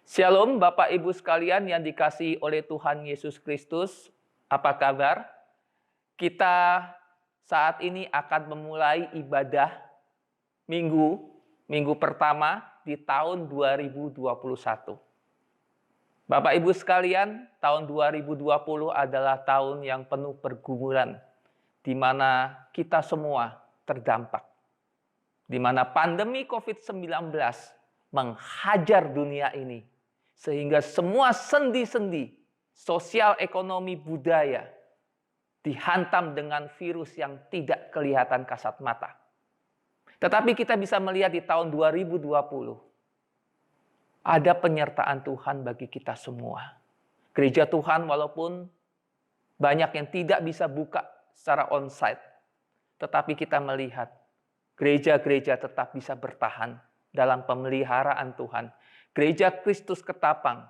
Shalom Bapak Ibu sekalian yang dikasihi oleh Tuhan Yesus Kristus. Apa kabar? Kita saat ini akan memulai ibadah minggu pertama di tahun 2021. Bapak Ibu sekalian, tahun 2020 adalah tahun yang penuh pergumulan, di mana kita semua terdampak. Di mana pandemi COVID-19 menghajar dunia ini. Sehingga semua sendi-sendi sosial, ekonomi, budaya dihantam dengan virus yang tidak kelihatan kasat mata. Tetapi kita bisa melihat di tahun 2020, ada penyertaan Tuhan bagi kita semua. Gereja Tuhan walaupun banyak yang tidak bisa buka secara onsite, tetapi kita melihat gereja-gereja tetap bisa bertahan dalam pemeliharaan Tuhan. Gereja Kristus Ketapang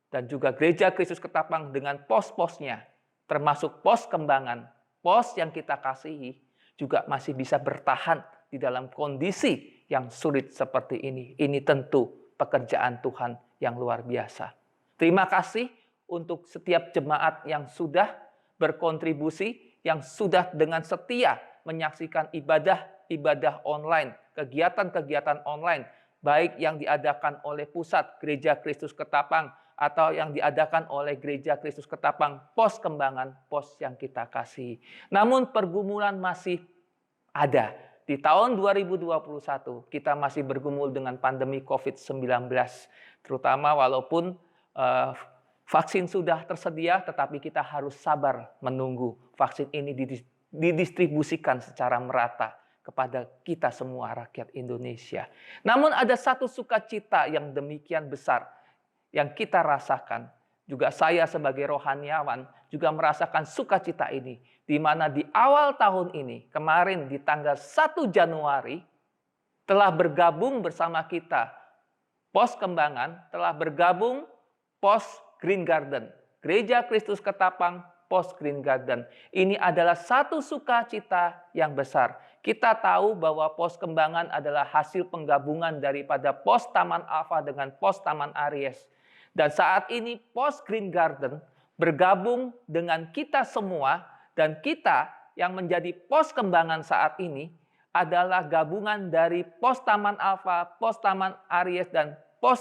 dan juga Gereja Kristus Ketapang dengan pos-posnya, termasuk pos kembangan, pos yang kita kasihi, juga masih bisa bertahan di dalam kondisi yang sulit seperti ini. Ini tentu pekerjaan Tuhan yang luar biasa. Terima kasih untuk setiap jemaat yang sudah berkontribusi, yang sudah dengan setia menyaksikan ibadah online, kegiatan-kegiatan online, baik yang diadakan oleh Pusat Gereja Kristus Ketapang atau yang diadakan oleh Gereja Kristus Ketapang pos kembangan, pos yang kita kasih. Namun pergumulan masih ada. Di tahun 2021 kita masih bergumul dengan pandemi COVID-19, terutama walaupun vaksin sudah tersedia, tetapi kita harus sabar menunggu vaksin ini didistribusikan secara merata kepada kita semua rakyat Indonesia. Namun ada satu sukacita yang demikian besar yang kita rasakan. Juga saya sebagai rohaniawan juga merasakan sukacita ini. Di mana di awal tahun ini, kemarin di tanggal 1 Januari, telah bergabung bersama kita pos kembangan, telah bergabung pos Green Garden. Gereja Kristus Ketapang, pos Green Garden. Ini adalah satu sukacita yang besar. Kita tahu bahwa pos kembangan adalah hasil penggabungan daripada pos Taman Alfa dengan pos Taman Aries. Dan saat ini pos Green Garden bergabung dengan kita semua, dan kita yang menjadi pos kembangan saat ini adalah gabungan dari pos Taman Alfa, pos Taman Aries, dan pos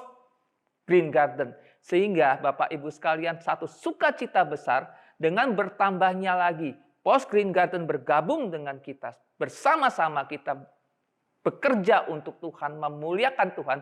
Green Garden. Sehingga Bapak Ibu sekalian, satu sukacita besar dengan bertambahnya lagi pos Green Garden bergabung dengan kita. Bersama-sama kita bekerja untuk Tuhan, memuliakan Tuhan.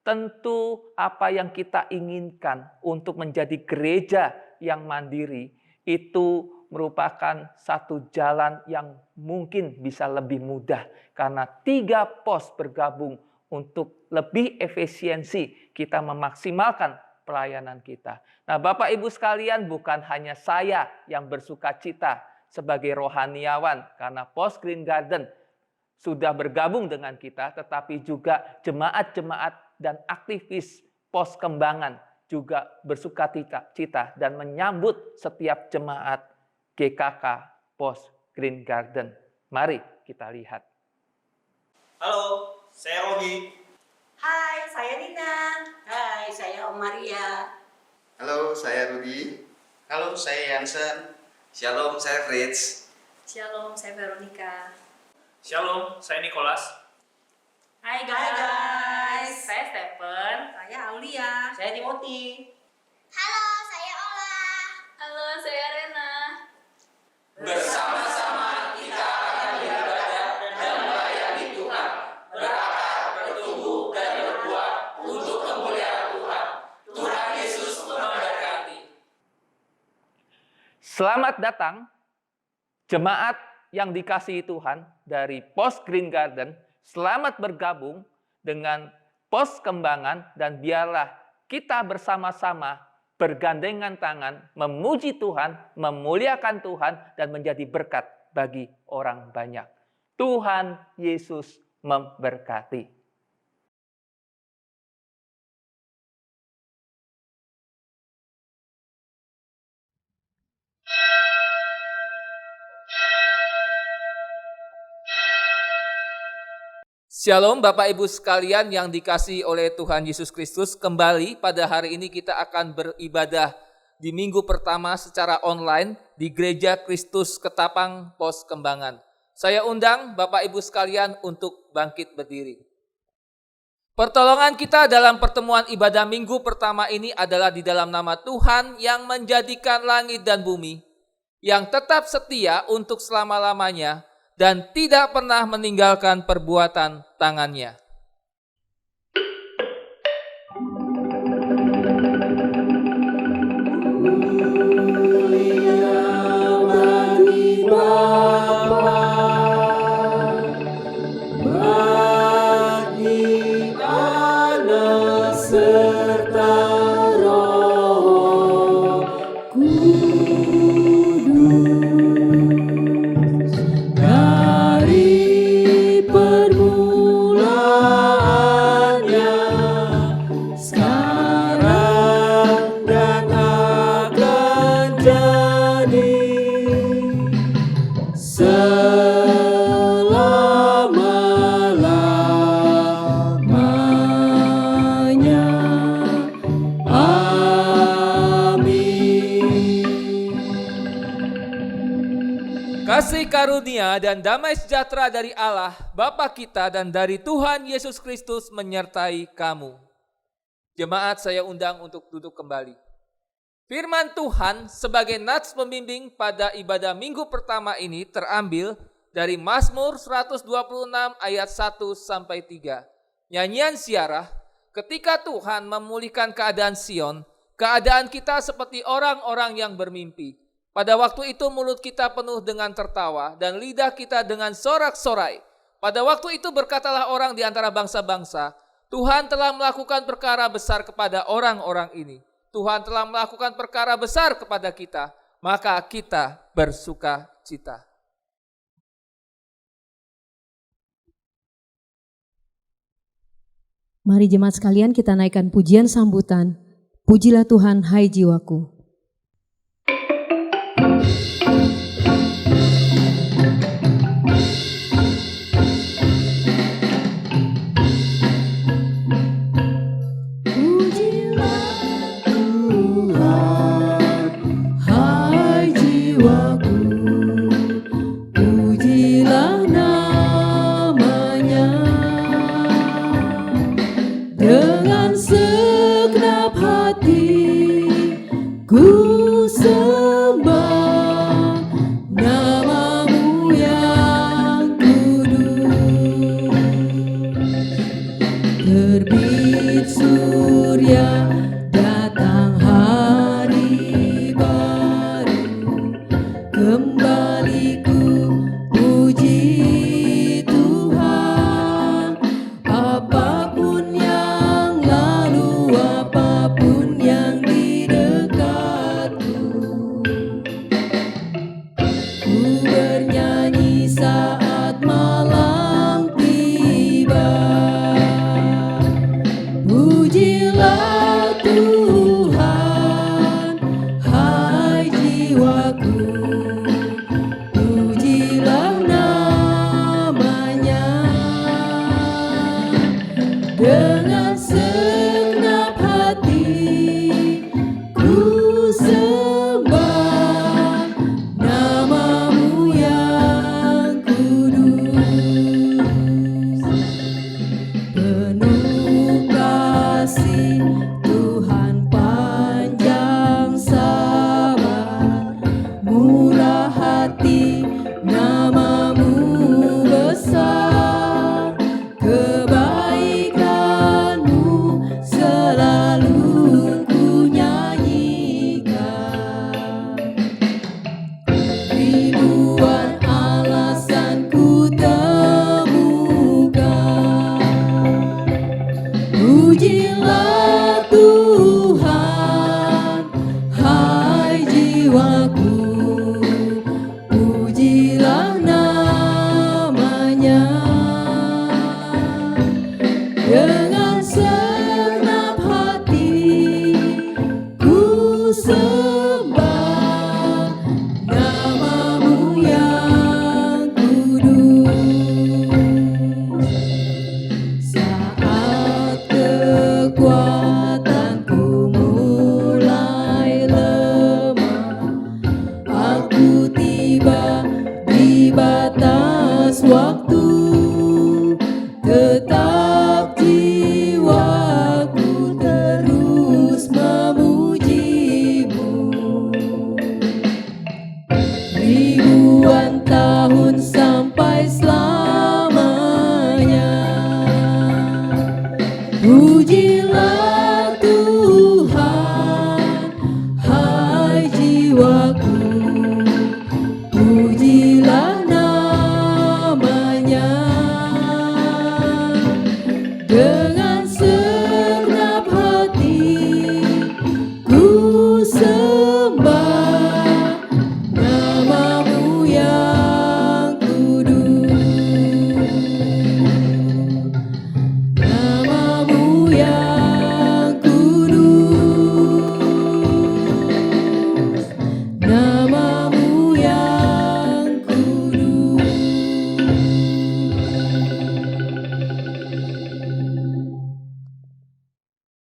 Tentu apa yang kita inginkan untuk menjadi gereja yang mandiri itu merupakan satu jalan yang mungkin bisa lebih mudah. Karena 3 pos bergabung untuk lebih efisiensi kita memaksimalkan pelayanan kita. Nah, Bapak Ibu sekalian, bukan hanya saya yang bersuka cita sebagai rohaniawan karena pos Green Garden sudah bergabung dengan kita, tetapi juga jemaat-jemaat dan aktivis pos kembangan juga bersuka cita dan menyambut setiap jemaat GKK pos Green Garden. Mari kita lihat. Halo, saya Robi. Hai, saya Nina. Hai, saya Om Maria. Halo, saya Rudi. Halo, saya Yansen. Shalom, saya Fritz. Shalom, saya Veronica. Shalom, saya Nicholas. Hai Hai guys. Saya Stephen. Saya Aulia. Saya Timothy. Halo, saya Ola. Halo, saya Rena. Bersama-sama kita akan beribadah dan melayani Tuhan, berakar, bertumbuh, dan berbuah untuk kemuliaan Tuhan. Tuhan Yesus memberkati. Selamat datang jemaat yang dikasihi Tuhan dari pos Green Garden. Selamat bergabung dengan pos kembangan, dan biarlah kita bersama-sama bergandengan tangan, memuji Tuhan, memuliakan Tuhan, dan menjadi berkat bagi orang banyak. Tuhan Yesus memberkati. Shalom Bapak Ibu sekalian yang dikasihi oleh Tuhan Yesus Kristus. Kembali pada hari ini kita akan beribadah di minggu pertama secara online di Gereja Kristus Ketapang Pos Kembangan. Saya undang Bapak Ibu sekalian untuk bangkit berdiri. Pertolongan kita dalam pertemuan ibadah minggu pertama ini adalah di dalam nama Tuhan yang menjadikan langit dan bumi, yang tetap setia untuk selama-lamanya dan tidak pernah meninggalkan perbuatan tangannya. Kasih karunia dan damai sejahtera dari Allah, Bapa kita dan dari Tuhan Yesus Kristus menyertai kamu. Jemaat saya undang untuk duduk kembali. Firman Tuhan sebagai nats pembimbing pada ibadah minggu pertama ini terambil dari Mazmur 126 ayat 1-3. Nyanyian Ziarah, ketika Tuhan memulihkan keadaan Sion, keadaan kita seperti orang-orang yang bermimpi. Pada waktu itu mulut kita penuh dengan tertawa dan lidah kita dengan sorak-sorai. Pada waktu itu berkatalah orang di antara bangsa-bangsa, Tuhan telah melakukan perkara besar kepada orang-orang ini. Tuhan telah melakukan perkara besar kepada kita, maka kita bersuka cita. Mari jemaat sekalian kita naikkan pujian sambutan. Pujilah Tuhan, hai jiwaku. Dengan segenap hati ku sembah namamu yang kudus. Terbit surya datang hari baru, kembali ku puji Tuhan. Apapun yang lalu, apapun yang di dekatku, ku bernyanyi saat malam tiba. Pujilah Tuhan, hai jiwaku, pujilah namanya. Dengan segenap hati ku sembah namamu yang kudus. Penuh kasih Tuhan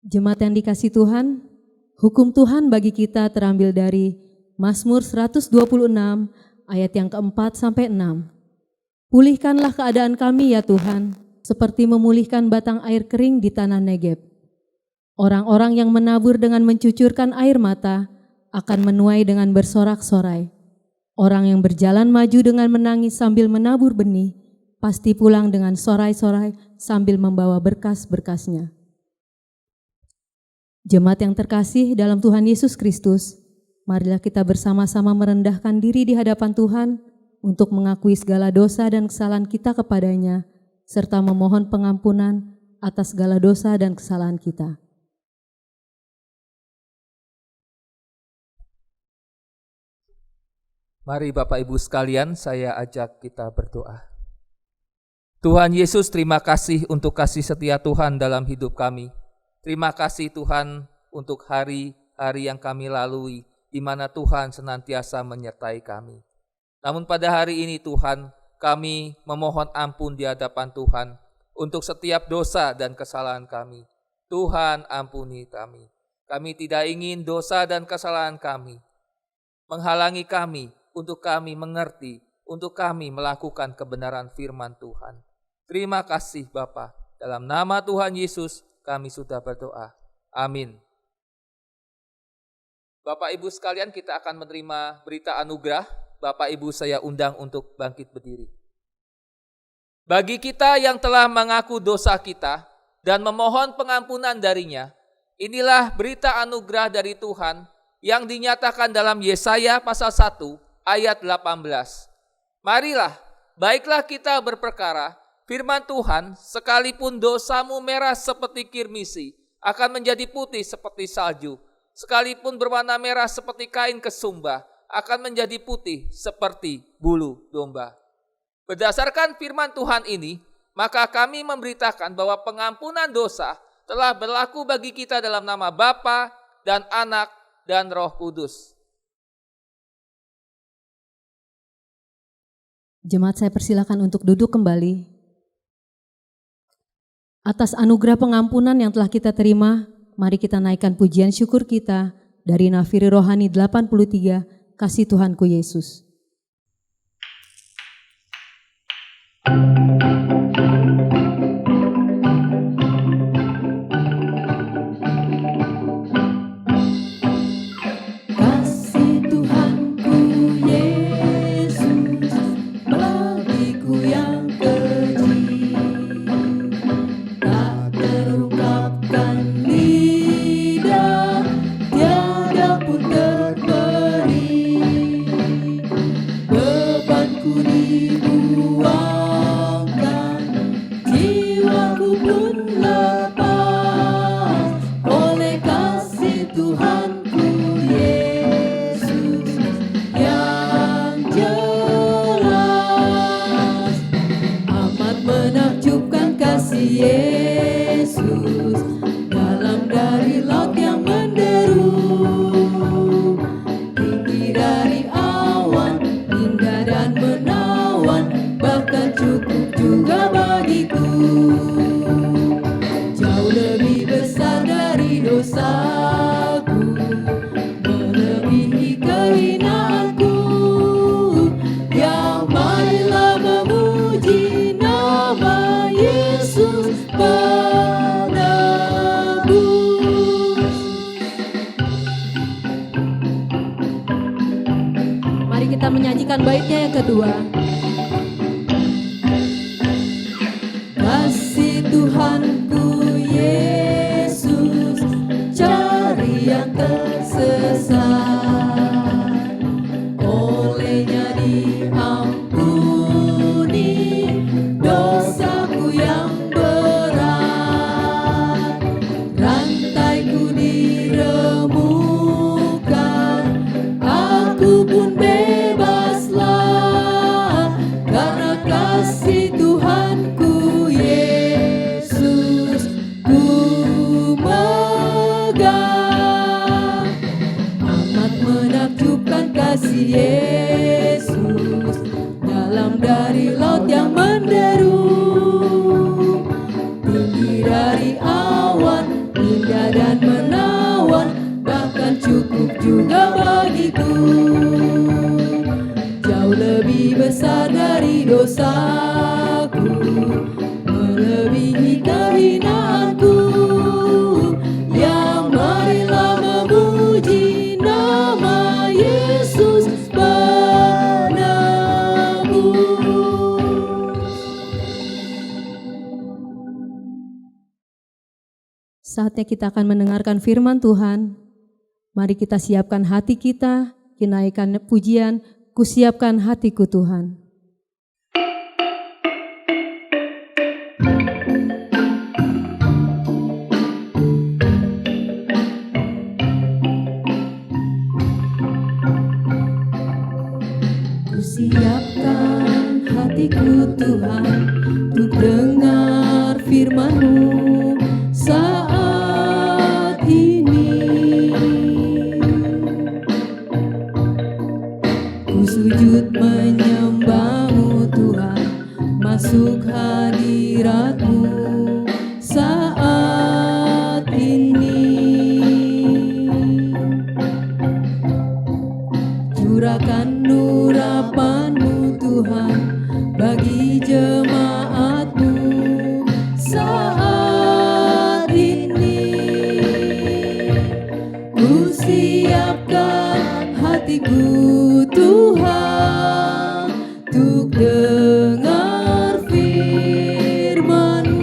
Jemaat yang dikasihi Tuhan, hukum Tuhan bagi kita terambil dari Mazmur 126 ayat yang keempat sampai 6. Pulihkanlah keadaan kami ya Tuhan, seperti memulihkan batang air kering di tanah Negeb. Orang-orang yang menabur dengan mencucurkan air mata akan menuai dengan bersorak-sorai. Orang yang berjalan maju dengan menangis sambil menabur benih, pasti pulang dengan sorai-sorai sambil membawa berkas-berkasnya. Jemaat yang terkasih dalam Tuhan Yesus Kristus, marilah kita bersama-sama merendahkan diri di hadapan Tuhan untuk mengakui segala dosa dan kesalahan kita kepadanya, serta memohon pengampunan atas segala dosa dan kesalahan kita. Mari Bapak Ibu sekalian, saya ajak kita berdoa. Tuhan Yesus, terima kasih untuk kasih setia Tuhan dalam hidup kami. Terima kasih Tuhan untuk hari-hari yang kami lalui, di mana Tuhan senantiasa menyertai kami. Namun pada hari ini Tuhan, kami memohon ampun di hadapan Tuhan untuk setiap dosa dan kesalahan kami. Tuhan ampuni kami. Kami tidak ingin dosa dan kesalahan kami menghalangi kami untuk kami mengerti, untuk kami melakukan kebenaran firman Tuhan. Terima kasih Bapa. Dalam nama Tuhan Yesus kami sudah berdoa. Amin. Bapak Ibu sekalian, kita akan menerima berita anugerah. Bapak Ibu saya undang untuk bangkit berdiri. Bagi kita yang telah mengaku dosa kita dan memohon pengampunan darinya, inilah berita anugerah dari Tuhan yang dinyatakan dalam Yesaya pasal 1 ayat 18. Marilah, baiklah kita berperkara, firman Tuhan, sekalipun dosamu merah seperti kirmisi, akan menjadi putih seperti salju. Sekalipun berwarna merah seperti kain kesumba, akan menjadi putih seperti bulu domba. Berdasarkan firman Tuhan ini, maka kami memberitakan bahwa pengampunan dosa telah berlaku bagi kita dalam nama Bapa dan Anak dan Roh Kudus. Jemaat saya persilakan untuk duduk kembali. Atas anugerah pengampunan yang telah kita terima, mari kita naikkan pujian syukur kita dari Nafiri Rohani 83, Kasih Tuhanku Yesus. Kasih Tuhanku Yesus bagiku yang kecil, tak terungkapkan lidah, tiada pun terberi. Bebanku dibuangkan, jiwaku pun lepas oleh kasih Tuhanku Yesus yang jelas. Amat menakjubkan kasih Yesus dalam dari laut yang menderu, tinggi dari awan, indah dan menawan, bahkan cukup juga bagiku. Jauh lebih besar dari dosaku, melebihi kehinaanku. Ya marilah memuji nama Yesus penebus. Mari kita menyanyikan baitnya yang kedua. Kasih Tuhanku Yesus, cari yang tersesat, olehnya diampuni dosaku yang berat. Rantaiku diremukkan, aku pun bebaslah, karena kasih Tuhanku Yesus ku megang. Amat menakjubkan kasih Yesus dalam dari laut yang menderu, tinggi dari awan, indah saatnya kita akan mendengarkan firman Tuhan. Mari kita siapkan hati kita, kinaikan pujian, kusiapkan hatiku Tuhan. Kusiapkan hatiku Tuhan untuk dengar firman-Mu saat ini. Ku sujud menyembah-Mu Tuhan, masuk hadirat-Mu saat ini. Curahkan urapan-Mu Tuhan bagi jemaat-Mu saat ini. Ku siapkan hatiku Tuhan untuk dengar firman-Mu.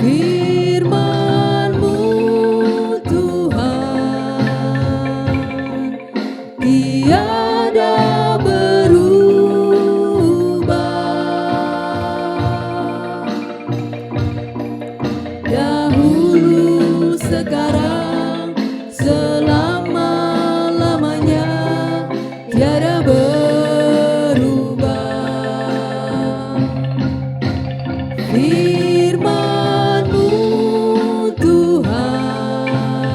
Firman-Mu Tuhan tiada berubah. Dahulu, sekarang, selama-lamanya tiada berubah. Firman-Mu Tuhan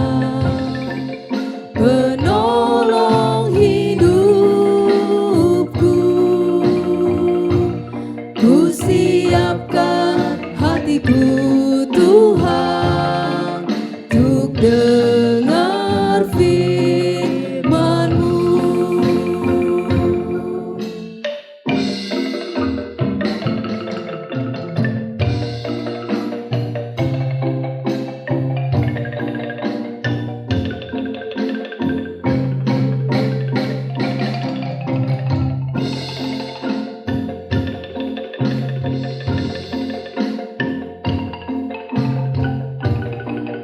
penolong hidupku. Ku siapkan hatiku Tuhan untuk dengar firman-Mu.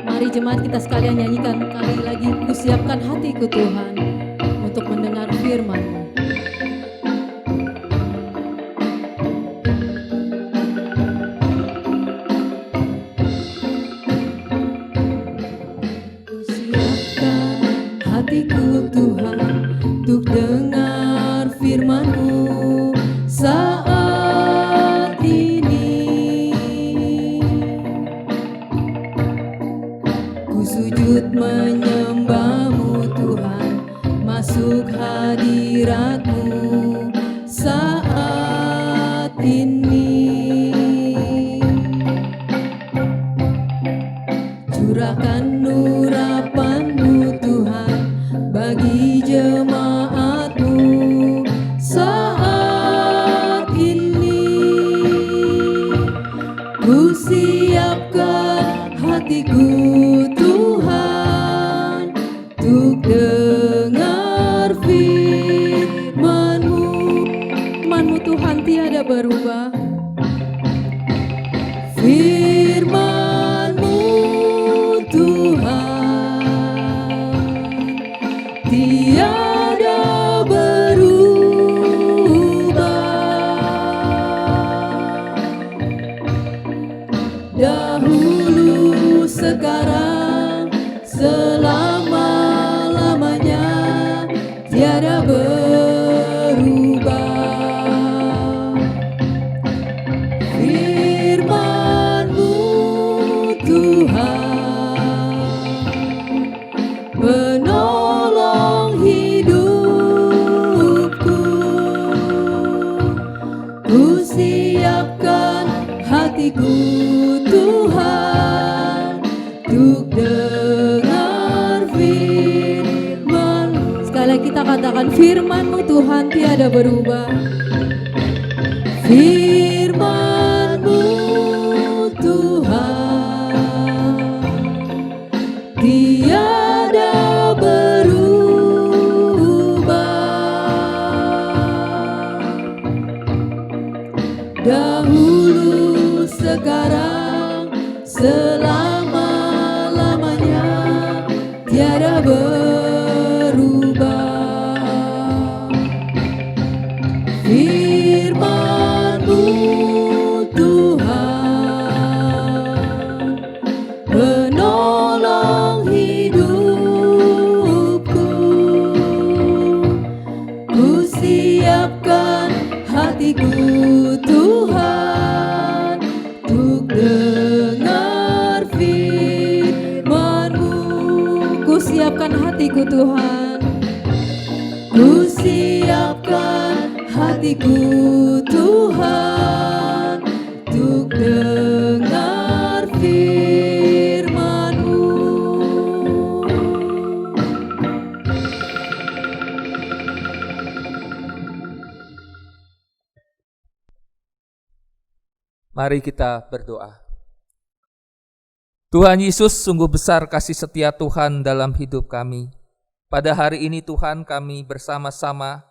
Mari jemaat kita sekalian nyanyikan kali lagi, kusiapkan hatiku Tuhan untuk mendengar firman-Mu. Kusiapkan hatiku Tuhan untuk dengar firman-Mu saat ini. Ku sujud menyembah-Mu Tuhan, masuk hadirat-Mu saat ini. Curahkan urapan-Mu Tuhan bagi jemaat-Mu saat ini. Ku siapkan hatiku Tuhan untuk dengar firman-Mu. Firman-Mu Tuhan tiada berubah. Firman-Mu Tuhan tiada berubah. Dahulu, sekarang, selama-lamanya tiada berubah. Firman-Mu Tuhan penolong hidupku. Ku siapkan hatiku Tuhan untuk dengar firman. Sekali lagi kita katakan, firman-Mu Tuhan tiada berubah. Firman-Mu Tuhan tiada berubah. Dahulu, Tuhan. Ku siapkan hatiku Tuhan untuk dengar firman-Mu. Mari kita berdoa. Tuhan Yesus, sungguh besar kasih setia Tuhan dalam hidup kami. Pada hari ini Tuhan, kami bersama-sama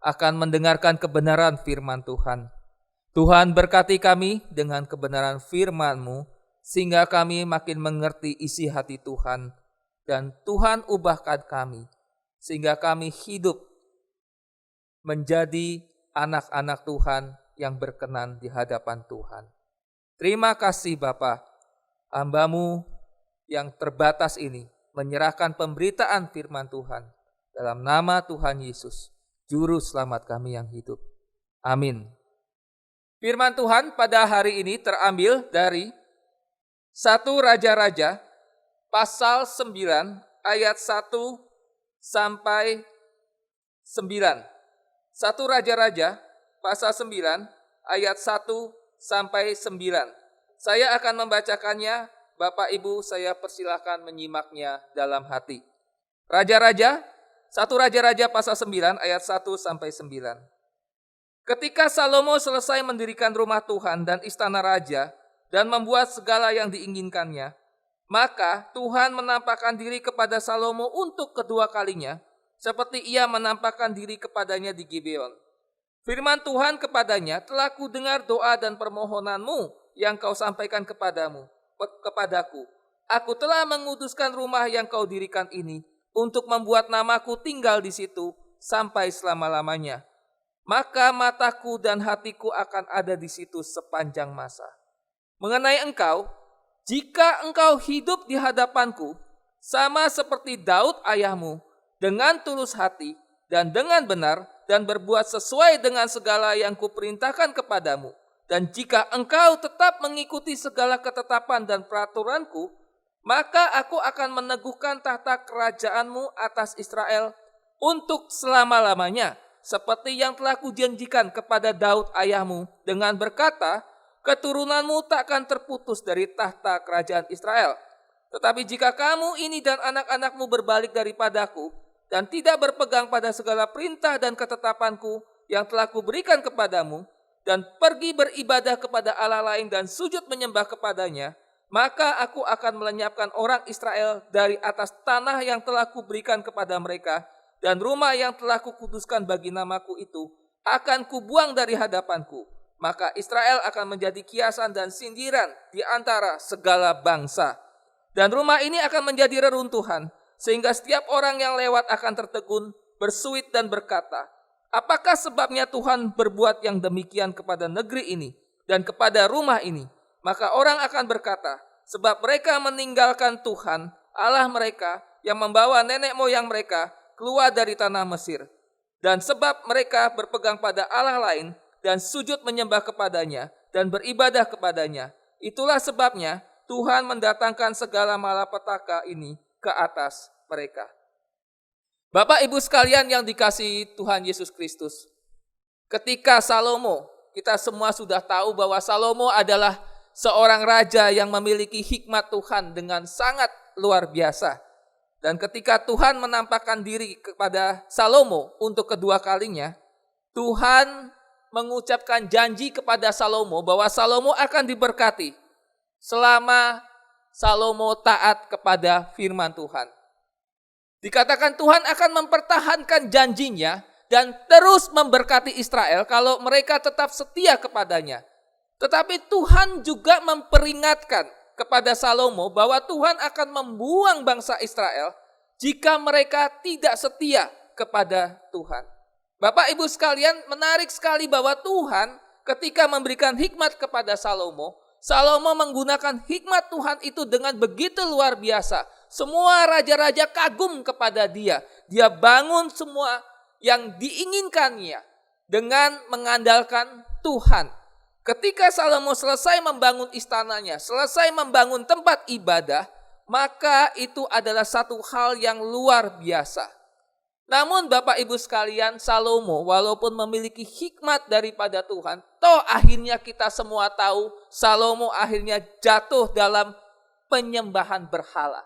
akan mendengarkan kebenaran firman Tuhan. Tuhan, berkati kami dengan kebenaran firman-Mu, sehingga kami makin mengerti isi hati Tuhan. Dan Tuhan ubahkan kami, sehingga kami hidup menjadi anak-anak Tuhan yang berkenan di hadapan Tuhan. Terima kasih Bapa, hamba-Mu yang terbatas ini menyerahkan pemberitaan firman Tuhan dalam nama Tuhan Yesus, Juru Selamat kami yang hidup. Amin. Firman Tuhan pada hari ini terambil dari 1 Raja-Raja pasal 9 ayat 1 sampai 9. 1 Raja-Raja pasal 9 ayat 1 sampai 9. Saya akan membacakannya, Bapak Ibu saya persilahkan menyimaknya dalam hati. Raja-Raja, 1 Raja-Raja pasal 9 ayat 1 sampai 9. Ketika Salomo selesai mendirikan rumah Tuhan dan istana raja dan membuat segala yang diinginkannya, maka Tuhan menampakkan diri kepada Salomo untuk kedua kalinya, seperti ia menampakkan diri kepadanya di Gibeon. Firman Tuhan kepadanya, telah kudengar doa dan permohonanmu yang kau sampaikan kepadaku. Aku telah menguduskan rumah yang kau dirikan ini untuk membuat namaku tinggal di situ sampai selama-lamanya. Maka mataku dan hatiku akan ada di situ sepanjang masa. Mengenai engkau, jika engkau hidup di hadapanku, sama seperti Daud ayahmu, dengan tulus hati dan dengan benar, dan berbuat sesuai dengan segala yang kuperintahkan kepadamu. Dan jika engkau tetap mengikuti segala ketetapan dan peraturanku, maka aku akan meneguhkan tahta kerajaanmu atas Israel untuk selama-lamanya, seperti yang telah kujanjikan kepada Daud ayahmu dengan berkata, keturunanmu takkan terputus dari tahta kerajaan Israel. Tetapi jika kamu ini dan anak-anakmu berbalik daripadaku, dan tidak berpegang pada segala perintah dan ketetapanku yang telah kuberikan kepadamu, dan pergi beribadah kepada Allah lain dan sujud menyembah kepadanya, maka aku akan melenyapkan orang Israel dari atas tanah yang telah kuberikan kepada mereka, dan rumah yang telah kukuduskan bagi namaku itu akan kubuang dari hadapanku. Maka Israel akan menjadi kiasan dan sindiran di antara segala bangsa. Dan rumah ini akan menjadi reruntuhan, sehingga setiap orang yang lewat akan tertegun, bersuit dan berkata, apakah sebabnya Tuhan berbuat yang demikian kepada negeri ini dan kepada rumah ini? Maka orang akan berkata, sebab mereka meninggalkan Tuhan, Allah mereka, yang membawa nenek moyang mereka keluar dari tanah Mesir. Dan sebab mereka berpegang pada Allah lain dan sujud menyembah kepadanya dan beribadah kepadanya. Itulah sebabnya Tuhan mendatangkan segala malapetaka ini ke atas mereka. Bapak Ibu sekalian yang dikasihi Tuhan Yesus Kristus, ketika Salomo, kita semua sudah tahu bahwa Salomo adalah seorang raja yang memiliki hikmat Tuhan dengan sangat luar biasa. Dan ketika Tuhan menampakkan diri kepada Salomo untuk kedua kalinya, Tuhan mengucapkan janji kepada Salomo bahwa Salomo akan diberkati selama Salomo taat kepada firman Tuhan. Dikatakan Tuhan akan mempertahankan janjinya dan terus memberkati Israel kalau mereka tetap setia kepadanya. Tetapi Tuhan juga memperingatkan kepada Salomo bahwa Tuhan akan membuang bangsa Israel jika mereka tidak setia kepada Tuhan. Bapak Ibu sekalian, menarik sekali bahwa Tuhan ketika memberikan hikmat kepada Salomo, Salomo menggunakan hikmat Tuhan itu dengan begitu luar biasa. Semua raja-raja kagum kepada dia. Dia bangun semua yang diinginkannya dengan mengandalkan Tuhan. Ketika Salomo selesai membangun istananya, selesai membangun tempat ibadah, maka itu adalah satu hal yang luar biasa. Namun Bapak Ibu sekalian, Salomo walaupun memiliki hikmat daripada Tuhan, toh akhirnya kita semua tahu Salomo akhirnya jatuh dalam penyembahan berhala.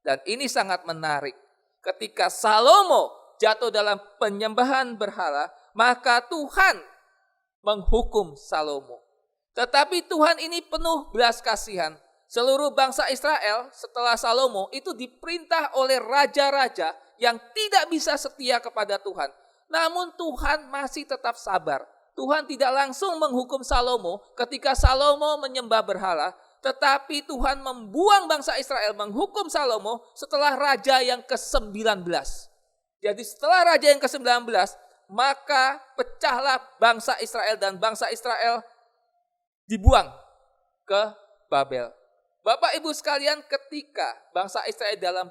Dan ini sangat menarik. Ketika Salomo jatuh dalam penyembahan berhala, maka Tuhan menghukum Salomo. Tetapi Tuhan ini penuh belas kasihan. Seluruh bangsa Israel setelah Salomo itu diperintah oleh raja-raja yang tidak bisa setia kepada Tuhan. Namun Tuhan masih tetap sabar. Tuhan tidak langsung menghukum Salomo ketika Salomo menyembah berhala. Tetapi Tuhan membuang bangsa Israel, menghukum Salomo setelah raja yang ke-19. Jadi setelah raja yang ke-19, maka pecahlah bangsa Israel dan bangsa Israel dibuang ke Babel. Bapak Ibu sekalian, ketika bangsa Israel dalam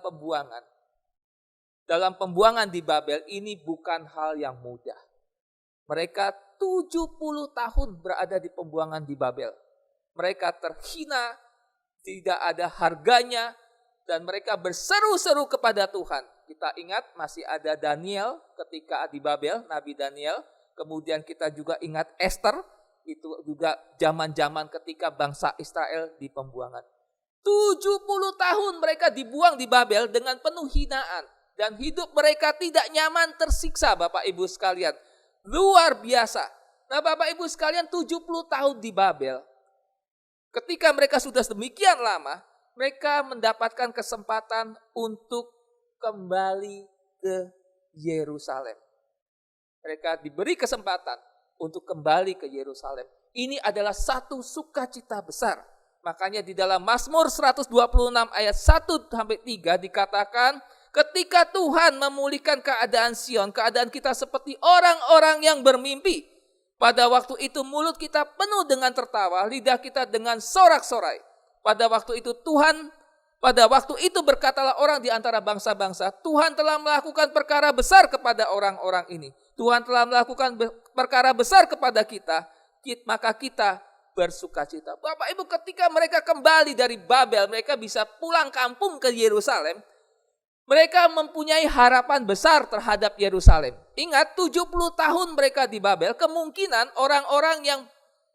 pembuangan di Babel, ini bukan hal yang mudah. Mereka 70 tahun berada di pembuangan di Babel. Mereka terhina, tidak ada harganya, dan mereka berseru-seru kepada Tuhan. Kita ingat masih ada Daniel ketika di Babel, Nabi Daniel. Kemudian kita juga ingat Esther, itu juga zaman-zaman ketika bangsa Israel di pembuangan. 70 tahun mereka dibuang di Babel dengan penuh hinaan. Dan hidup mereka tidak nyaman, tersiksa Bapak Ibu sekalian. Luar biasa. Nah Bapak Ibu sekalian, 70 tahun di Babel. Ketika mereka sudah demikian lama, mereka mendapatkan kesempatan untuk kembali ke Yerusalem. Mereka diberi kesempatan untuk kembali ke Yerusalem. Ini adalah satu sukacita besar. Makanya di dalam Mazmur 126 ayat 1-3 dikatakan, ketika Tuhan memulihkan keadaan Sion, keadaan kita seperti orang-orang yang bermimpi. Pada waktu itu mulut kita penuh dengan tertawa, lidah kita dengan sorak-sorai. Pada waktu itu berkatalah orang di antara bangsa-bangsa, Tuhan telah melakukan perkara besar kepada orang-orang ini. Tuhan telah melakukan perkara besar kepada kita, maka kita bersukacita. Bapak Ibu, ketika mereka kembali dari Babel, mereka bisa pulang kampung ke Yerusalem. Mereka mempunyai harapan besar terhadap Yerusalem. Ingat, 70 tahun mereka di Babel, kemungkinan orang-orang yang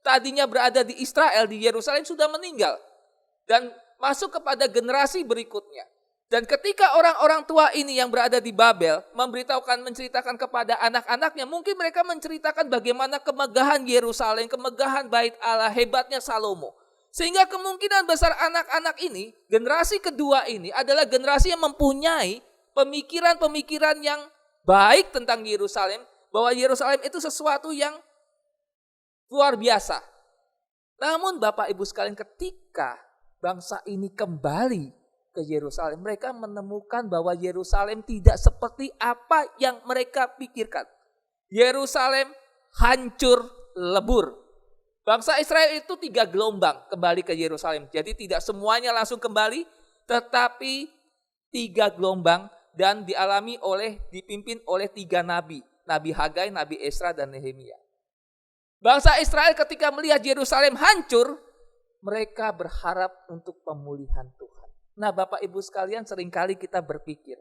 tadinya berada di Israel, di Yerusalem sudah meninggal. Dan masuk kepada generasi berikutnya. Dan ketika orang-orang tua ini yang berada di Babel menceritakan kepada anak-anaknya, mungkin mereka menceritakan bagaimana kemegahan Yerusalem, kemegahan Bait Allah, hebatnya Salomo. Sehingga kemungkinan besar anak-anak ini, generasi kedua ini adalah generasi yang mempunyai pemikiran-pemikiran yang baik tentang Yerusalem, bahwa Yerusalem itu sesuatu yang luar biasa. Namun Bapak Ibu sekalian, ketika bangsa ini kembali ke Yerusalem, mereka menemukan bahwa Yerusalem tidak seperti apa yang mereka pikirkan. Yerusalem hancur lebur. Bangsa Israel itu 3 gelombang kembali ke Yerusalem. Jadi tidak semuanya langsung kembali, tetapi 3 gelombang dan dipimpin oleh 3 nabi. Nabi Hagai, Nabi Esra, dan Nehemia. Bangsa Israel ketika melihat Yerusalem hancur, mereka berharap untuk pemulihan Tuhan. Nah Bapak Ibu sekalian, seringkali kita berpikir,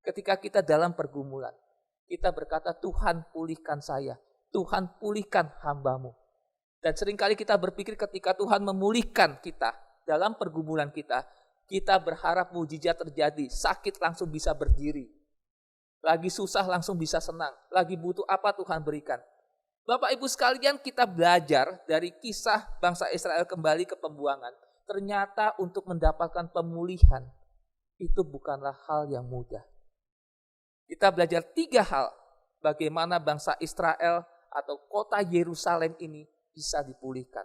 ketika kita dalam pergumulan, kita berkata, Tuhan pulihkan saya, Tuhan pulihkan hamba-Mu. Dan seringkali kita berpikir ketika Tuhan memulihkan kita dalam pergumulan kita, kita berharap mujizat terjadi, sakit langsung bisa berdiri. Lagi susah langsung bisa senang, lagi butuh apa Tuhan berikan. Bapak Ibu sekalian, kita belajar dari kisah bangsa Israel kembali ke pembuangan. Ternyata untuk mendapatkan pemulihan, itu bukanlah hal yang mudah. Kita belajar 3 hal, bagaimana bangsa Israel atau kota Yerusalem ini bisa dipulihkan.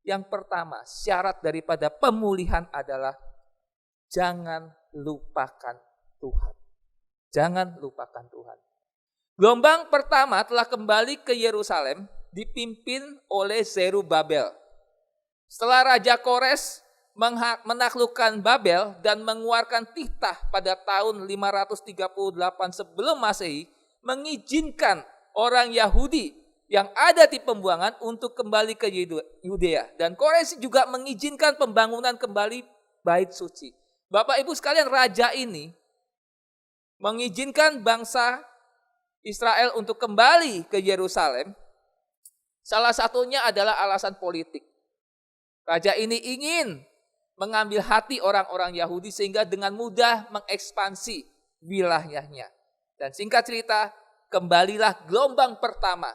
Yang pertama, syarat daripada pemulihan adalah jangan lupakan Tuhan. Jangan lupakan Tuhan. Gelombang pertama telah kembali ke Yerusalem dipimpin oleh Zerubabel. Setelah Raja Kores menaklukkan Babel dan mengeluarkan titah pada tahun 538 sebelum Masehi, mengizinkan orang Yahudi yang ada di pembuangan untuk kembali ke Yudea. Dan Kores juga mengizinkan pembangunan kembali bait suci. Bapak Ibu sekalian, raja ini mengizinkan bangsa Israel untuk kembali ke Yerusalem. Salah satunya adalah alasan politik. Raja ini ingin mengambil hati orang-orang Yahudi sehingga dengan mudah mengekspansi wilayahnya. Dan singkat cerita, kembalilah gelombang pertama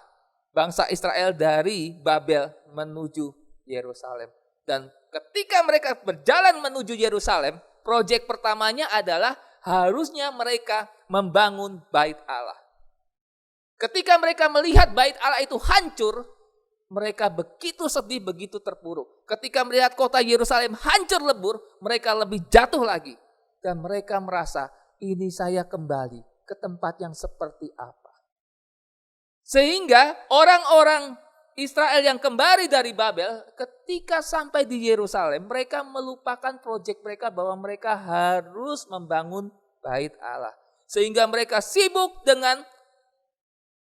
bangsa Israel dari Babel menuju Yerusalem. Dan ketika mereka berjalan menuju Yerusalem, proyek pertamanya adalah harusnya mereka membangun bait Allah. Ketika mereka melihat bait Allah itu hancur, mereka begitu sedih, begitu terpuruk. Ketika melihat kota Yerusalem hancur lebur, mereka lebih jatuh lagi. Dan mereka merasa, ini saya kembali ke tempat yang seperti apa. Sehingga orang-orang Israel yang kembali dari Babel, ketika sampai di Yerusalem, mereka melupakan proyek mereka bahwa mereka harus membangun bait Allah. Sehingga mereka sibuk dengan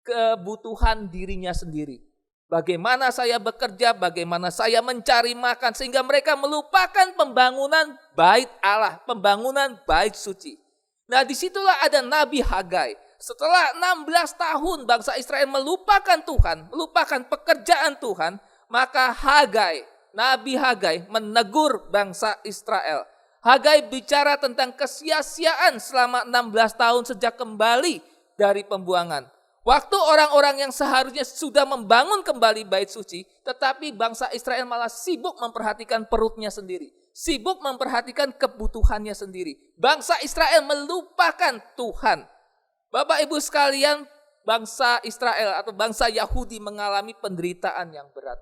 kebutuhan dirinya sendiri. Bagaimana saya bekerja, bagaimana saya mencari makan, sehingga mereka melupakan pembangunan bait Allah, pembangunan bait suci. Nah, disitulah ada Nabi Hagai. Setelah 16 tahun bangsa Israel melupakan Tuhan, melupakan pekerjaan Tuhan, maka Hagai, Nabi Hagai menegur bangsa Israel. Hagai bicara tentang kesia-siaan selama 16 tahun sejak kembali dari pembuangan. Waktu orang-orang yang seharusnya sudah membangun kembali bait suci, tetapi bangsa Israel malah sibuk memperhatikan perutnya sendiri. Sibuk memperhatikan kebutuhannya sendiri. Bangsa Israel melupakan Tuhan. Bapak Ibu sekalian, bangsa Israel atau bangsa Yahudi mengalami penderitaan yang berat.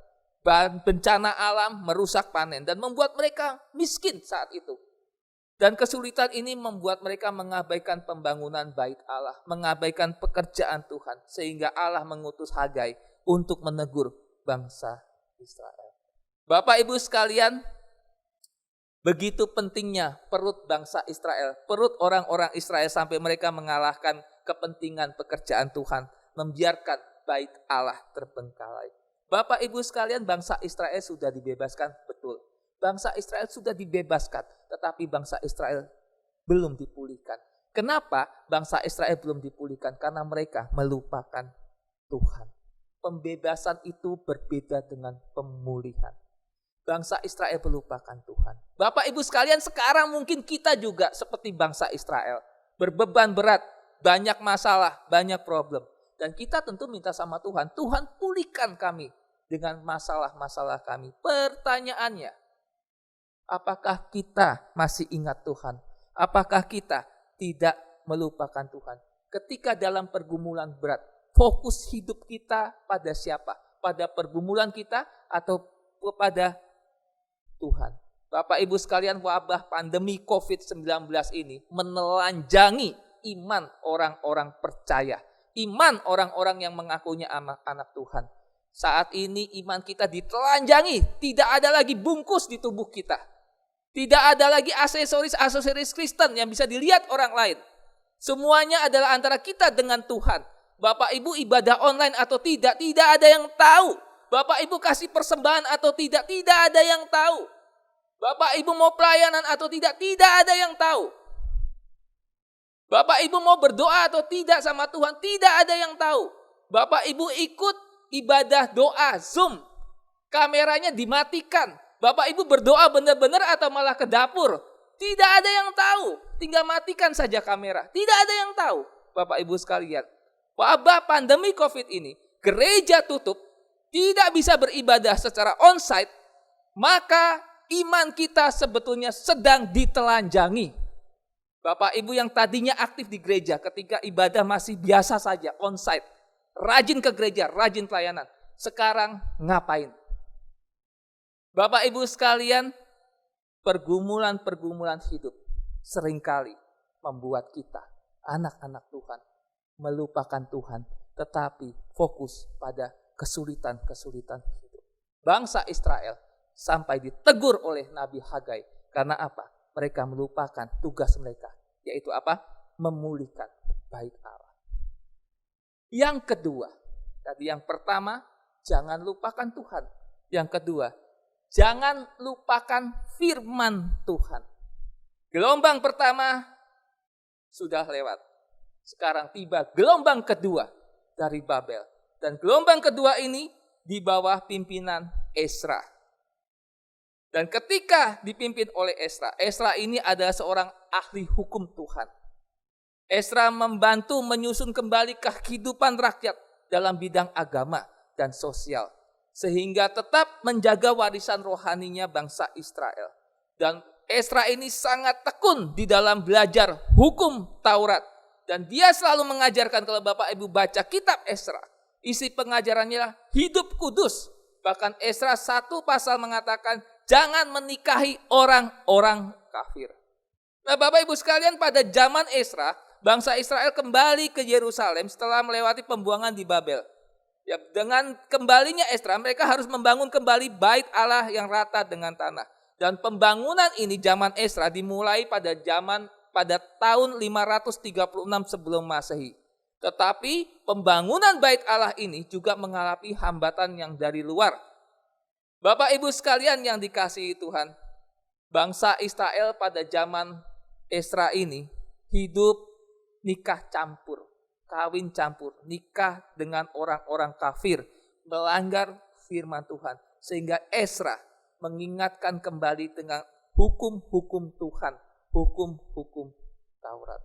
Bencana alam merusak panen dan membuat mereka miskin saat itu. Dan kesulitan ini membuat mereka mengabaikan pembangunan bait Allah, mengabaikan pekerjaan Tuhan. Sehingga Allah mengutus Hagai untuk menegur bangsa Israel. Bapak Ibu sekalian, begitu pentingnya perut bangsa Israel, perut orang-orang Israel sampai mereka mengalahkan kepentingan pekerjaan Tuhan, membiarkan bait Allah terbengkalai. Bapak Ibu sekalian, bangsa Israel sudah dibebaskan, betul. Bangsa Israel sudah dibebaskan, tetapi bangsa Israel belum dipulihkan. Kenapa bangsa Israel belum dipulihkan? Karena mereka melupakan Tuhan. Pembebasan itu berbeda dengan pemulihan. Bangsa Israel melupakan Tuhan. Bapak Ibu sekalian, sekarang mungkin kita juga seperti bangsa Israel. Berbeban berat, banyak masalah, banyak problem. Dan kita tentu minta sama Tuhan, Tuhan pulihkan kami dengan masalah-masalah kami. Pertanyaannya, apakah kita masih ingat Tuhan? Apakah kita tidak melupakan Tuhan? Ketika dalam pergumulan berat, fokus hidup kita pada siapa? Pada pergumulan kita atau kepada Tuhan? Bapak Ibu sekalian, wabah pandemi COVID-19 ini menelanjangi iman orang-orang percaya. Iman orang-orang yang mengakunya anak-anak Tuhan. Saat ini iman kita ditelanjangi, tidak ada lagi bungkus di tubuh kita. Tidak ada lagi aksesoris Kristen yang bisa dilihat orang lain. Semuanya adalah antara kita dengan Tuhan. Bapak Ibu ibadah online atau tidak ada yang tahu. Bapak Ibu kasih persembahan atau tidak ada yang tahu. Bapak Ibu mau pelayanan atau tidak ada yang tahu. Bapak Ibu mau berdoa atau tidak sama Tuhan, tidak ada yang tahu. Bapak Ibu ikut ibadah doa Zoom, kameranya dimatikan. Bapak Ibu berdoa benar-benar atau malah ke dapur? Tidak ada yang tahu. Tinggal matikan saja kamera. Tidak ada yang tahu. Bapak Ibu sekalian, wabah pandemi COVID ini, gereja tutup, tidak bisa beribadah secara onsite, maka iman kita sebetulnya sedang ditelanjangi. Bapak Ibu yang tadinya aktif di gereja ketika ibadah masih biasa saja, onsite, rajin ke gereja, rajin pelayanan, sekarang ngapain? Bapak Ibu sekalian, pergumulan-pergumulan hidup seringkali membuat kita, anak-anak Tuhan, melupakan Tuhan, tetapi fokus pada kesulitan-kesulitan hidup. Bangsa Israel sampai ditegur oleh Nabi Hagai. Karena apa? Mereka melupakan tugas mereka, yaitu apa? Memulihkan bait Allah. Yang kedua, tadi yang pertama, jangan lupakan Tuhan. Yang kedua, jangan lupakan firman Tuhan. Gelombang pertama sudah lewat. Sekarang tiba gelombang kedua dari Babel. Dan gelombang kedua ini di bawah pimpinan Ezra. Dan ketika dipimpin oleh Ezra, Ezra ini adalah seorang ahli hukum Tuhan. Ezra membantu menyusun kembali kehidupan rakyat dalam bidang agama dan sosial. Sehingga tetap menjaga warisan rohaninya bangsa Israel. Dan Ezra ini sangat tekun di dalam belajar hukum Taurat. Dan dia selalu mengajarkan, kalau Bapak Ibu baca kitab Ezra, isi pengajarannya hidup kudus. Bahkan Ezra 1 pasal mengatakan, jangan menikahi orang-orang kafir. Nah Bapak Ibu sekalian, pada zaman Ezra, bangsa Israel kembali ke Yerusalem setelah melewati pembuangan di Babel. Ya, dengan kembalinya Ezra, mereka harus membangun kembali bait Allah yang rata dengan tanah. Dan pembangunan ini zaman Ezra dimulai pada tahun 536 sebelum Masehi. Tetapi pembangunan bait Allah ini juga mengalami hambatan yang dari luar. Bapak Ibu sekalian yang dikasihi Tuhan, bangsa Israel pada zaman Ezra ini hidup nikah campur, kawin campur, nikah dengan orang-orang kafir, melanggar firman Tuhan. Sehingga Ezra mengingatkan kembali dengan hukum-hukum Tuhan, hukum-hukum Taurat.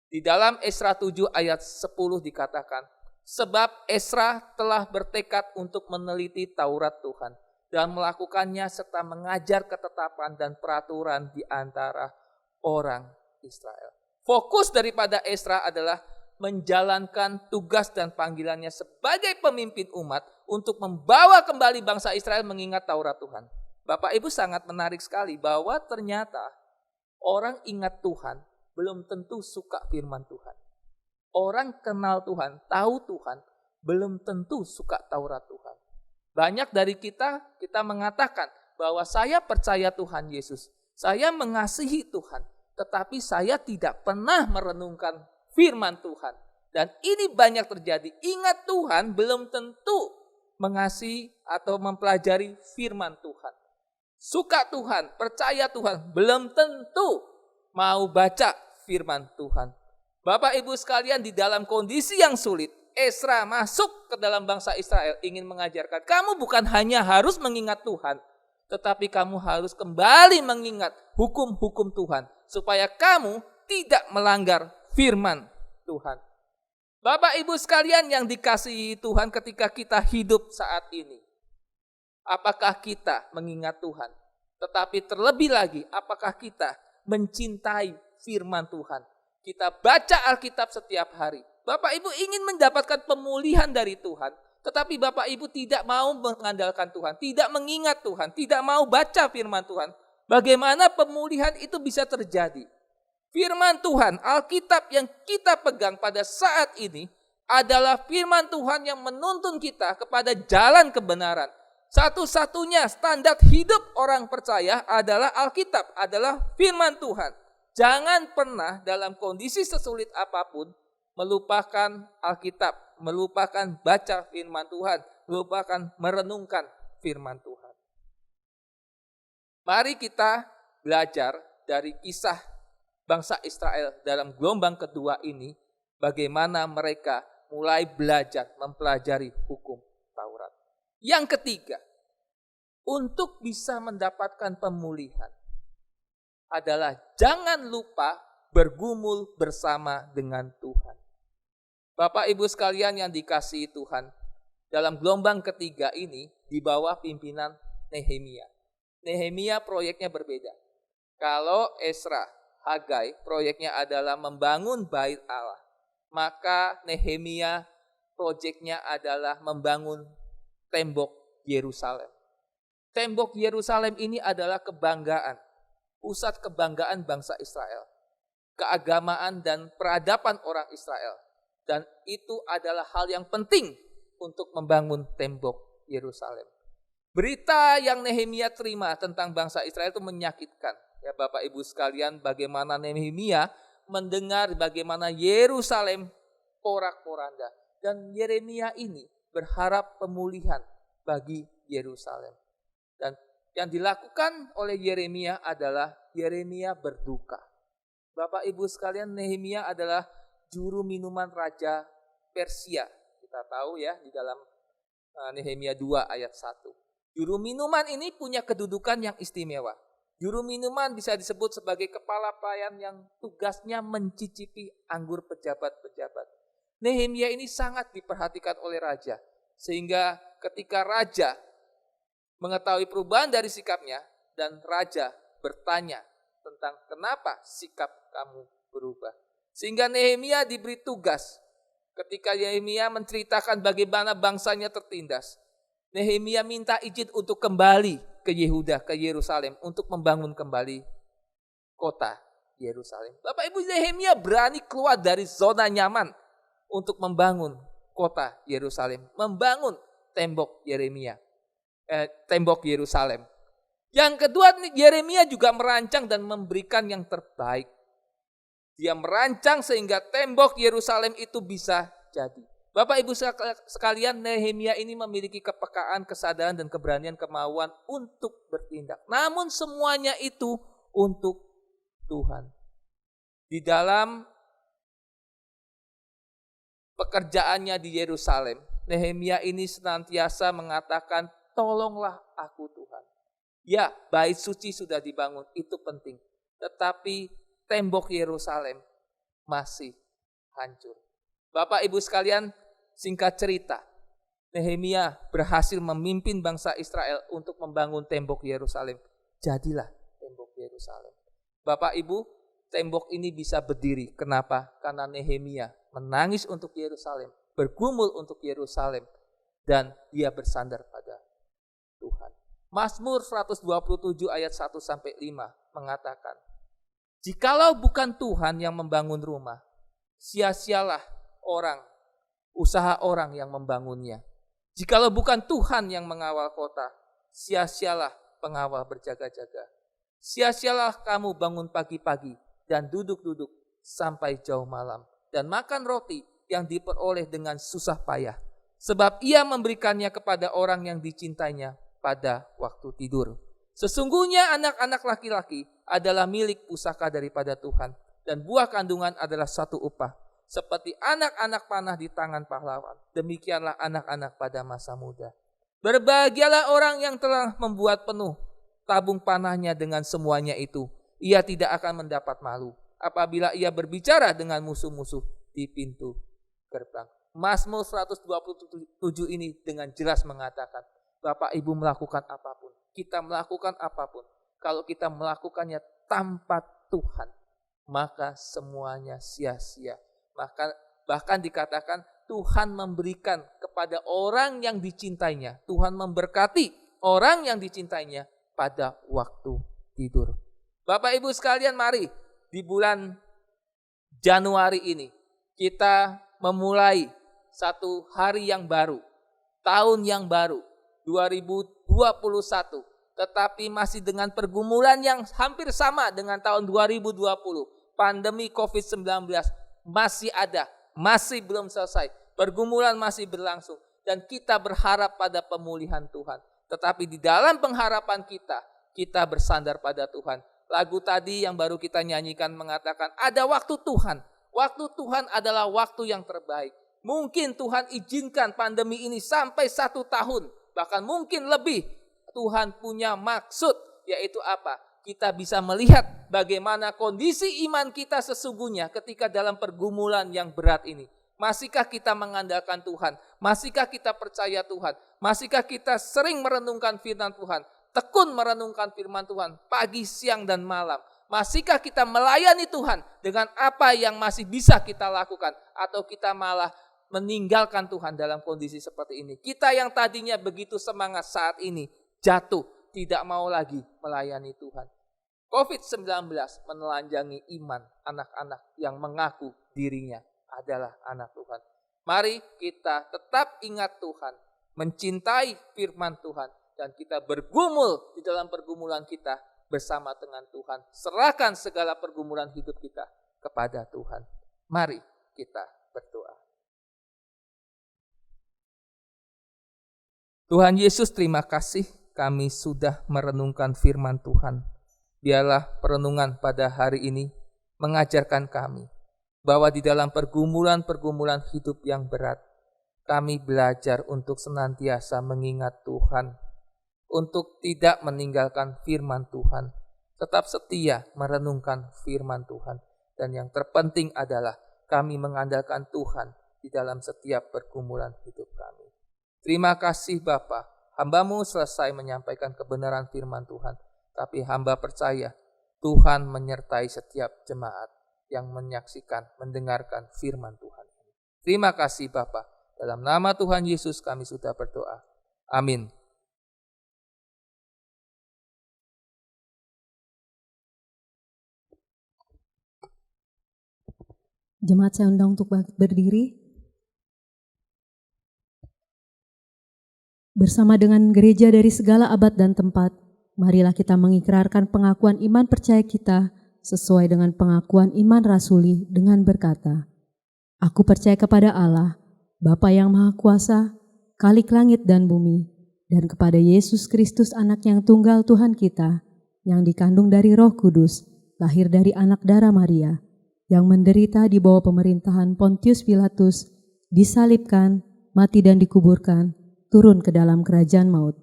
Di dalam Ezra 7 ayat 10 dikatakan, sebab Ezra telah bertekad untuk meneliti Taurat Tuhan dan melakukannya serta mengajar ketetapan dan peraturan di antara orang Israel. Fokus daripada Ezra adalah menjalankan tugas dan panggilannya sebagai pemimpin umat untuk membawa kembali bangsa Israel mengingat Taurat Tuhan. Bapak Ibu sangat menarik sekali bahwa ternyata orang ingat Tuhan belum tentu suka firman Tuhan. Orang kenal Tuhan, tahu Tuhan, belum tentu suka Taurat Tuhan. Banyak dari kita mengatakan bahwa saya percaya Tuhan Yesus, saya mengasihi Tuhan, tetapi saya tidak pernah merenungkan firman Tuhan. Dan ini banyak terjadi. Ingat Tuhan belum tentu mengasihi atau mempelajari firman Tuhan. Suka Tuhan, percaya Tuhan, belum tentu mau baca firman Tuhan. Bapak Ibu sekalian, di dalam kondisi yang sulit, Ezra masuk ke dalam bangsa Israel ingin mengajarkan, kamu bukan hanya harus mengingat Tuhan, tetapi kamu harus kembali mengingat hukum-hukum Tuhan, supaya kamu tidak melanggar firman Tuhan. Bapak Ibu sekalian yang dikasihi Tuhan, ketika kita hidup saat ini, apakah kita mengingat Tuhan? Tetapi terlebih lagi, apakah kita mencintai firman Tuhan? Kita baca Alkitab setiap hari. Bapak Ibu ingin mendapatkan pemulihan dari Tuhan, tetapi Bapak Ibu tidak mau mengandalkan Tuhan, tidak mengingat Tuhan, tidak mau baca firman Tuhan. Bagaimana pemulihan itu bisa terjadi? Firman Tuhan, Alkitab yang kita pegang pada saat ini adalah firman Tuhan yang menuntun kita kepada jalan kebenaran. Satu-satunya standar hidup orang percaya adalah Alkitab, adalah firman Tuhan. Jangan pernah dalam kondisi sesulit apapun melupakan Alkitab, melupakan baca firman Tuhan, melupakan merenungkan firman Tuhan. Mari kita belajar dari kisah bangsa Israel dalam gelombang kedua ini, bagaimana mereka mulai belajar mempelajari hukum Taurat. Yang ketiga, untuk bisa mendapatkan pemulihan adalah jangan lupa bergumul bersama dengan Tuhan. Bapak Ibu sekalian yang dikasihi Tuhan, dalam gelombang ketiga ini di bawah pimpinan Nehemia. Nehemia proyeknya berbeda. Kalau Ezra, Hagai proyeknya adalah membangun bait Allah, maka Nehemia proyeknya adalah membangun tembok Yerusalem. Tembok Yerusalem ini adalah kebanggaan, pusat kebanggaan bangsa Israel, keagamaan dan peradaban orang Israel. Dan itu adalah hal yang penting untuk membangun tembok Yerusalem. Berita yang Nehemia terima tentang bangsa Israel itu menyakitkan. Ya Bapak Ibu sekalian, bagaimana Nehemia mendengar bagaimana Yerusalem porak-poranda. Dan Yeremia ini berharap pemulihan bagi Yerusalem. Dan yang dilakukan oleh Yeremia adalah Yeremia berduka. Bapak Ibu sekalian, Nehemia adalah juru minuman Raja Persia. Kita tahu ya di dalam Nehemia 2 ayat 1. Juru minuman ini punya kedudukan yang istimewa. Juru minuman bisa disebut sebagai kepala pelayan yang tugasnya mencicipi anggur pejabat-pejabat. Nehemia ini sangat diperhatikan oleh raja. Sehingga ketika raja mengetahui perubahan dari sikapnya dan raja bertanya tentang kenapa sikap kamu berubah. Sehingga Nehemia diberi tugas ketika Nehemia menceritakan bagaimana bangsanya tertindas. Nehemia minta izin untuk kembali ke Yehuda, ke Yerusalem untuk membangun kembali kota Yerusalem. Bapak Ibu, Nehemia berani keluar dari zona nyaman untuk membangun kota Yerusalem, membangun tembok Yerusalem. Yang kedua, Yeremia juga merancang dan memberikan yang terbaik. Dia merancang sehingga tembok Yerusalem itu bisa jadi. Bapak Ibu sekalian, Nehemia ini memiliki kepekaan, kesadaran dan keberanian, kemauan untuk bertindak. Namun semuanya itu untuk Tuhan. Di dalam pekerjaannya di Yerusalem, Nehemia ini senantiasa mengatakan, tolonglah aku Tuhan. Ya, bait suci sudah dibangun, itu penting. Tetapi tembok Yerusalem masih hancur. Bapak Ibu sekalian, singkat cerita, Nehemia berhasil memimpin bangsa Israel untuk membangun tembok Yerusalem. Jadilah tembok Yerusalem. Bapak Ibu, tembok ini bisa berdiri. Kenapa? Karena Nehemia menangis untuk Yerusalem, bergumul untuk Yerusalem, dan dia bersandar pada Tuhan. Mazmur 127 ayat 1-5 mengatakan, jikalau bukan Tuhan yang membangun rumah, sia-sialah usaha orang yang membangunnya. Jikalau bukan Tuhan yang mengawal kota, sia-sialah pengawal berjaga-jaga. Sia-sialah kamu bangun pagi-pagi dan duduk-duduk sampai jauh malam, dan makan roti yang diperoleh dengan susah payah. Sebab ia memberikannya kepada orang yang dicintainya pada waktu tidur. Sesungguhnya anak-anak laki-laki adalah milik pusaka daripada Tuhan, dan buah kandungan adalah satu upah. Seperti anak-anak panah di tangan pahlawan, demikianlah anak-anak pada masa muda. Berbahagialah orang yang telah membuat penuh tabung panahnya dengan semuanya itu. Ia tidak akan mendapat malu apabila ia berbicara dengan musuh-musuh di pintu gerbang. Mazmur 127 ini dengan jelas mengatakan, Bapak Ibu melakukan apapun, kita melakukan apapun, kalau kita melakukannya tanpa Tuhan, maka semuanya sia-sia. Bahkan dikatakan Tuhan memberikan kepada orang yang dicintainya. Tuhan memberkati orang yang dicintainya pada waktu tidur. Bapak Ibu sekalian, mari di bulan Januari ini kita memulai satu hari yang baru, tahun yang baru, 2021. Tetapi masih dengan pergumulan yang hampir sama dengan tahun 2020. Pandemi COVID-19 masih ada, masih belum selesai. Pergumulan masih berlangsung. Dan kita berharap pada pemulihan Tuhan. Tetapi di dalam pengharapan kita bersandar pada Tuhan. Lagu tadi yang baru kita nyanyikan mengatakan, ada waktu Tuhan. Waktu Tuhan adalah waktu yang terbaik. Mungkin Tuhan izinkan pandemi ini sampai 1 tahun. Bahkan mungkin lebih. Tuhan punya maksud, yaitu apa? Kita bisa melihat bagaimana kondisi iman kita sesungguhnya ketika dalam pergumulan yang berat ini. Masihkah kita mengandalkan Tuhan? Masihkah kita percaya Tuhan? Masihkah kita sering merenungkan firman Tuhan? Tekun merenungkan firman Tuhan pagi, siang, dan malam. Masihkah kita melayani Tuhan dengan apa yang masih bisa kita lakukan? Atau kita malah meninggalkan Tuhan dalam kondisi seperti ini? Kita yang tadinya begitu semangat saat ini jatuh, tidak mau lagi melayani Tuhan. COVID-19 menelanjangi iman anak-anak yang mengaku dirinya adalah anak Tuhan. Mari kita tetap ingat Tuhan, mencintai firman Tuhan, dan kita bergumul di dalam pergumulan kita bersama dengan Tuhan. Serahkan segala pergumulan hidup kita kepada Tuhan. Mari kita berdoa. Tuhan Yesus, terima kasih kami sudah merenungkan firman Tuhan. Biarlah perenungan pada hari ini mengajarkan kami bahwa di dalam pergumulan-pergumulan hidup yang berat, kami belajar untuk senantiasa mengingat Tuhan, untuk tidak meninggalkan firman Tuhan, tetap setia merenungkan firman Tuhan. Dan yang terpenting adalah kami mengandalkan Tuhan di dalam setiap pergumulan hidup kami. Terima kasih Bapa, hamba-Mu selesai menyampaikan kebenaran firman Tuhan, tapi hamba percaya Tuhan menyertai setiap jemaat yang menyaksikan, mendengarkan firman Tuhan. Terima kasih Bapa, dalam nama Tuhan Yesus kami sudah berdoa. Amin. Jemaat saya undang untuk berdiri. Bersama dengan gereja dari segala abad dan tempat, marilah kita mengikrarkan pengakuan iman percaya kita sesuai dengan pengakuan iman rasuli dengan berkata, Aku percaya kepada Allah, Bapa yang Maha Kuasa, Khalik langit dan bumi, dan kepada Yesus Kristus Anak yang tunggal Tuhan kita, yang dikandung dari Roh Kudus, lahir dari anak darah Maria, yang menderita di bawah pemerintahan Pontius Pilatus, disalibkan, mati dan dikuburkan, turun ke dalam kerajaan maut.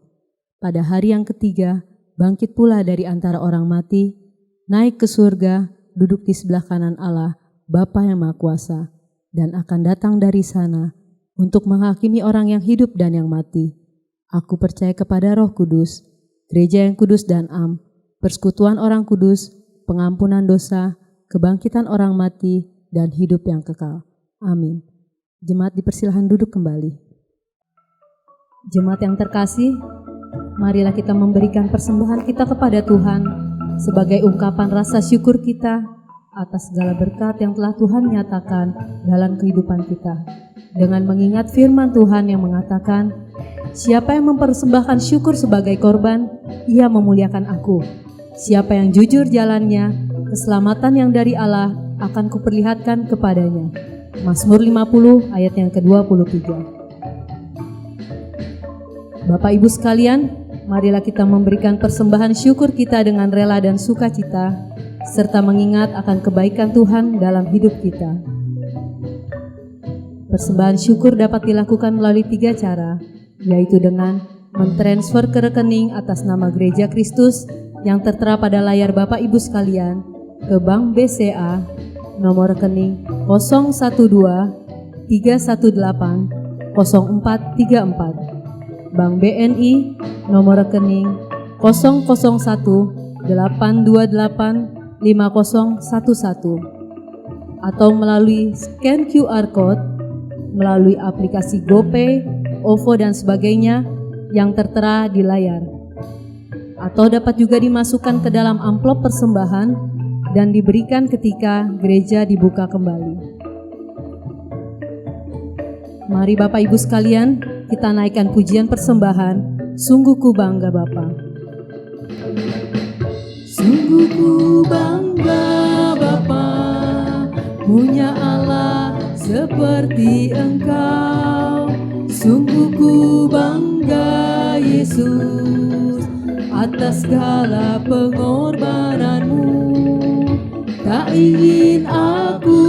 Pada hari yang ketiga, bangkit pula dari antara orang mati, naik ke surga, duduk di sebelah kanan Allah, Bapa yang Maha Kuasa, dan akan datang dari sana untuk menghakimi orang yang hidup dan yang mati. Aku percaya kepada Roh Kudus, gereja yang kudus dan am, persekutuan orang kudus, pengampunan dosa, kebangkitan orang mati, dan hidup yang kekal. Amin. Jemaat dipersilakan duduk kembali. Jemaat yang terkasih, marilah kita memberikan persembahan kita kepada Tuhan sebagai ungkapan rasa syukur kita atas segala berkat yang telah Tuhan nyatakan dalam kehidupan kita. Dengan mengingat firman Tuhan yang mengatakan, siapa yang mempersembahkan syukur sebagai korban, ia memuliakan aku. Siapa yang jujur jalannya, keselamatan yang dari Allah akan kuperlihatkan kepadanya. Mazmur 50 ayat yang ke-23. Bapak Ibu sekalian, marilah kita memberikan persembahan syukur kita dengan rela dan sukacita, serta mengingat akan kebaikan Tuhan dalam hidup kita. Persembahan syukur dapat dilakukan melalui 3 cara, yaitu dengan mentransfer ke rekening atas nama Gereja Kristus yang tertera pada layar Bapak Ibu sekalian, ke Bank BCA, nomor rekening 012 318 0434, Bank BNI, nomor rekening 001 828 5011, atau melalui scan QR Code, melalui aplikasi GoPay, OVO, dan sebagainya yang tertera di layar. Atau dapat juga dimasukkan ke dalam amplop persembahan dan diberikan ketika gereja dibuka kembali. Mari Bapak Ibu sekalian, kita naikkan pujian persembahan, Sungguh ku bangga Bapa. Sungguh ku bangga Bapa, punya Allah seperti Engkau. Sungguh ku bangga Yesus, atas segala pengorbananmu. Tak ingin aku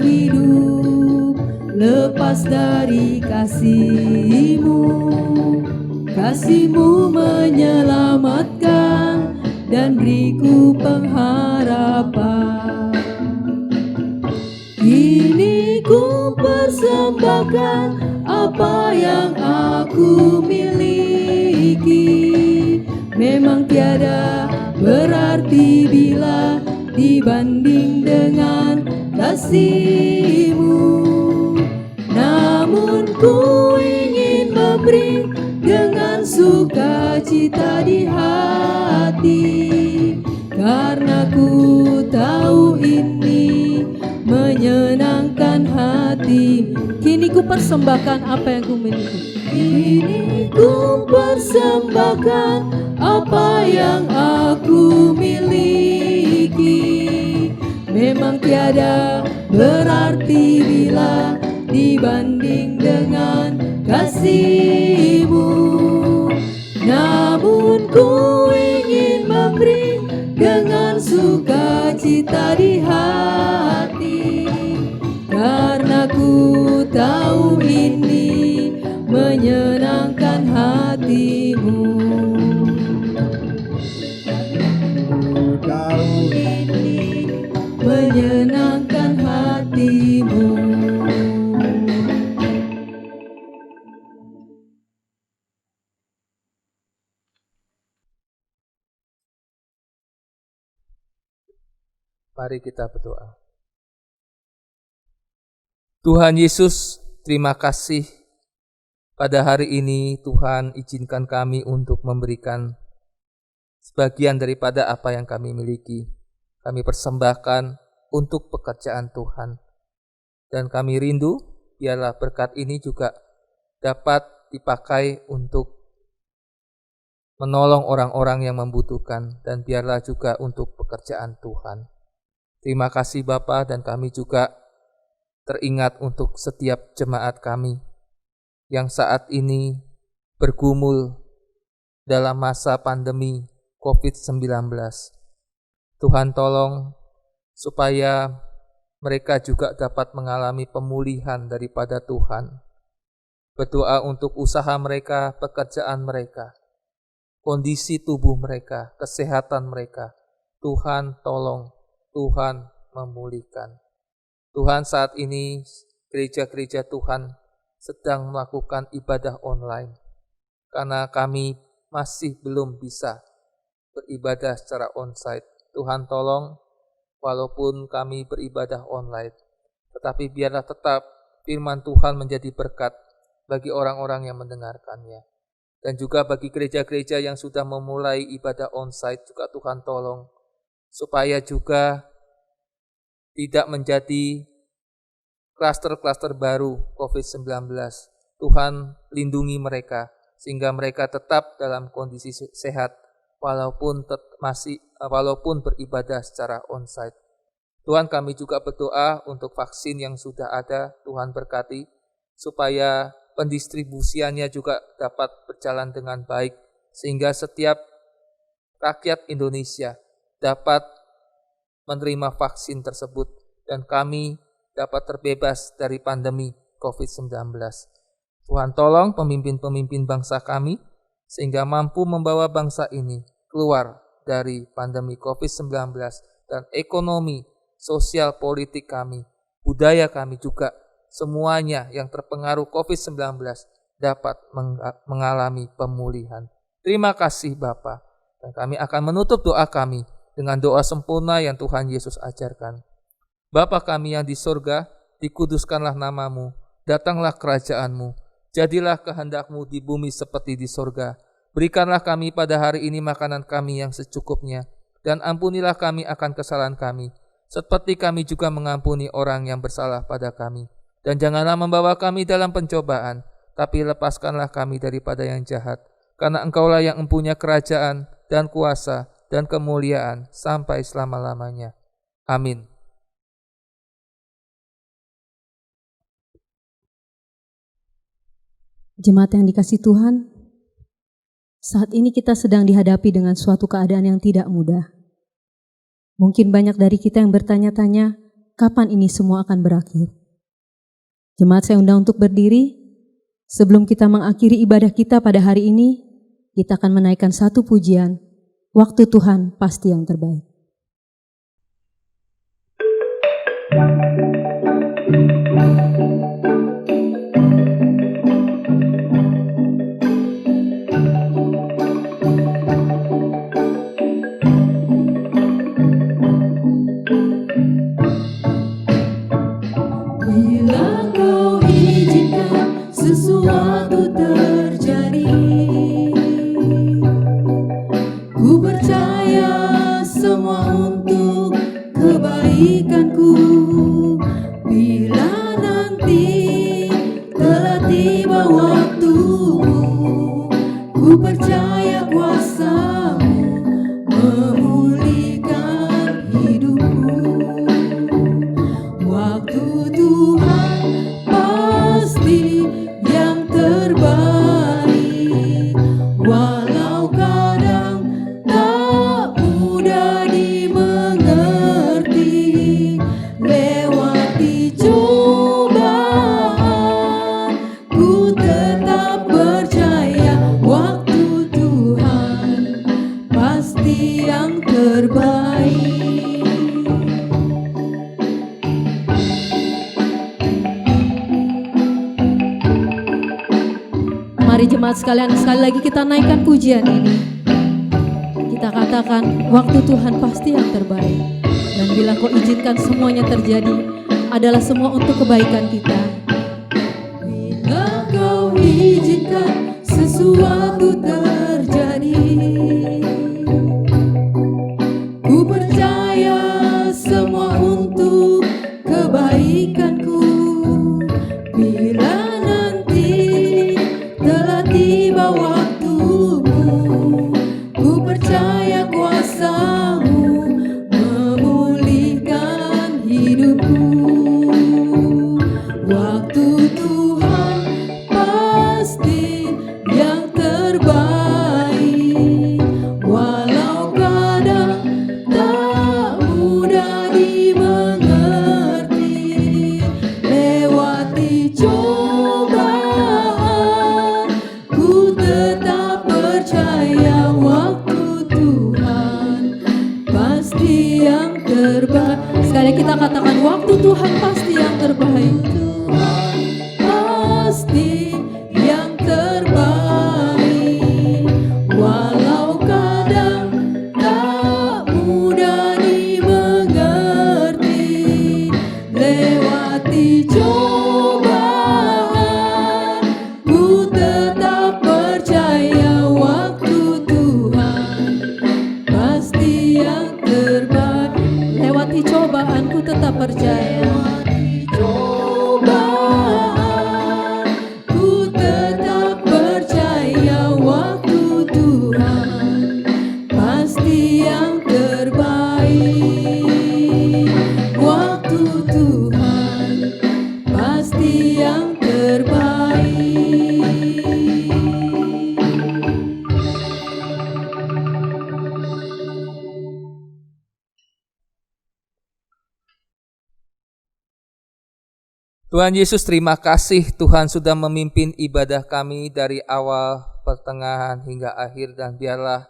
hidup lepas dari kasih-Mu. Kasih-Mu menyelamatkan dan beriku pengharapan. Kini ku persembahkan apa yang aku miliki. Memang tiada berarti bila dibanding dengan kasih-Mu. Namun ku ingin memberi dengan sukacita di hati, karena ku tahu ini menyenangkan hati. Kini ku persembahkan apa yang ku miliki. Kini ku persembahkan apa yang aku miliki. Memang tiada berarti bila dibanding dengan kasih-Mu. Namun sukacita di hati, karena ku tahu ini menyenangkan hatimu. Ku tahu ini menyenangkan hatimu. Mari kita berdoa. Tuhan Yesus, terima kasih pada hari ini Tuhan izinkan kami untuk memberikan sebagian daripada apa yang kami miliki. Kami persembahkan untuk pekerjaan Tuhan. Dan kami rindu biarlah berkat ini juga dapat dipakai untuk menolong orang-orang yang membutuhkan dan biarlah juga untuk pekerjaan Tuhan. Terima kasih Bapa, dan kami juga teringat untuk setiap jemaat kami yang saat ini bergumul dalam masa pandemi COVID-19. Tuhan tolong supaya mereka juga dapat mengalami pemulihan daripada Tuhan. Berdoa untuk usaha mereka, pekerjaan mereka, kondisi tubuh mereka, kesehatan mereka. Tuhan tolong, Tuhan memulihkan. Tuhan, saat ini gereja-gereja Tuhan sedang melakukan ibadah online karena kami masih belum bisa beribadah secara onsite. Tuhan tolong, walaupun kami beribadah online, tetapi biarlah tetap firman Tuhan menjadi berkat bagi orang-orang yang mendengarkannya. Dan juga bagi gereja-gereja yang sudah memulai ibadah onsite juga Tuhan tolong, supaya juga tidak menjadi klaster-klaster baru COVID-19. Tuhan lindungi mereka sehingga mereka tetap dalam kondisi sehat walaupun beribadah secara onsite. Tuhan, kami juga berdoa untuk vaksin yang sudah ada. Tuhan berkati supaya pendistribusiannya juga dapat berjalan dengan baik sehingga setiap rakyat Indonesia dapat menerima vaksin tersebut dan kami dapat terbebas dari pandemi COVID-19. Tuhan tolong pemimpin-pemimpin bangsa kami sehingga mampu membawa bangsa ini keluar dari pandemi COVID-19 dan ekonomi, sosial, politik kami, budaya kami juga semuanya yang terpengaruh COVID-19 dapat mengalami pemulihan. Terima kasih Bapa, dan kami akan menutup doa kami dengan doa sempurna yang Tuhan Yesus ajarkan. Bapa kami yang di surga, dikuduskanlah namamu, datanglah kerajaan-Mu, jadilah kehendak-Mu di bumi seperti di surga. Berikanlah kami pada hari ini makanan kami yang secukupnya, dan ampunilah kami akan kesalahan kami, seperti kami juga mengampuni orang yang bersalah pada kami. Dan janganlah membawa kami dalam pencobaan, tapi lepaskanlah kami daripada yang jahat, karena Engkaulah yang mempunyai kerajaan dan kuasa dan kemuliaan sampai selama-lamanya. Amin. Jemaat yang dikasihi Tuhan, saat ini kita sedang dihadapi dengan suatu keadaan yang tidak mudah. Mungkin banyak dari kita yang bertanya-tanya, kapan ini semua akan berakhir? Jemaat saya undang untuk berdiri. Sebelum kita mengakhiri ibadah kita pada hari ini, kita akan menaikkan satu pujian, Waktu Tuhan Pasti yang Terbaik. Bila Kau izinkan sesuatu terjadi, ku percaya semua Jemaat sekalian, sekali lagi kita naikkan pujian ini. Kita katakan waktu Tuhan pasti yang terbaik. Dan bila Kau izinkan semuanya terjadi, adalah semua untuk kebaikan kita. Bila Kau izinkan sesuatu terjadi, ku percaya semua untuk kebaikanku. Bila nanti telah tiba waktumu, ku percaya kuasa-Mu memulihkan hidupku. Waktu Tuhan pasti yang terbaik, walau kadang tak mudah dimengerti. Lewati cobaan, ku tetap percaya waktu Tuhan pasti yang terbaik. Sekali kita katakan waktu Tuhan pasti yang terbaik. Tuhan pasti yang terbaik, walau kadang tak mudah dimengerti. Lewati cobaan, ku tetap percaya waktu Tuhan pasti yang terbaik. Lewati cobaan, ku tetap percaya. cobaan, ku tetap percaya waktu Tuhan pasti yang terbaik. Waktu Tuhan pasti yang terbaik. Tuhan Yesus, terima kasih Tuhan sudah memimpin ibadah kami dari awal, pertengahan hingga akhir, dan biarlah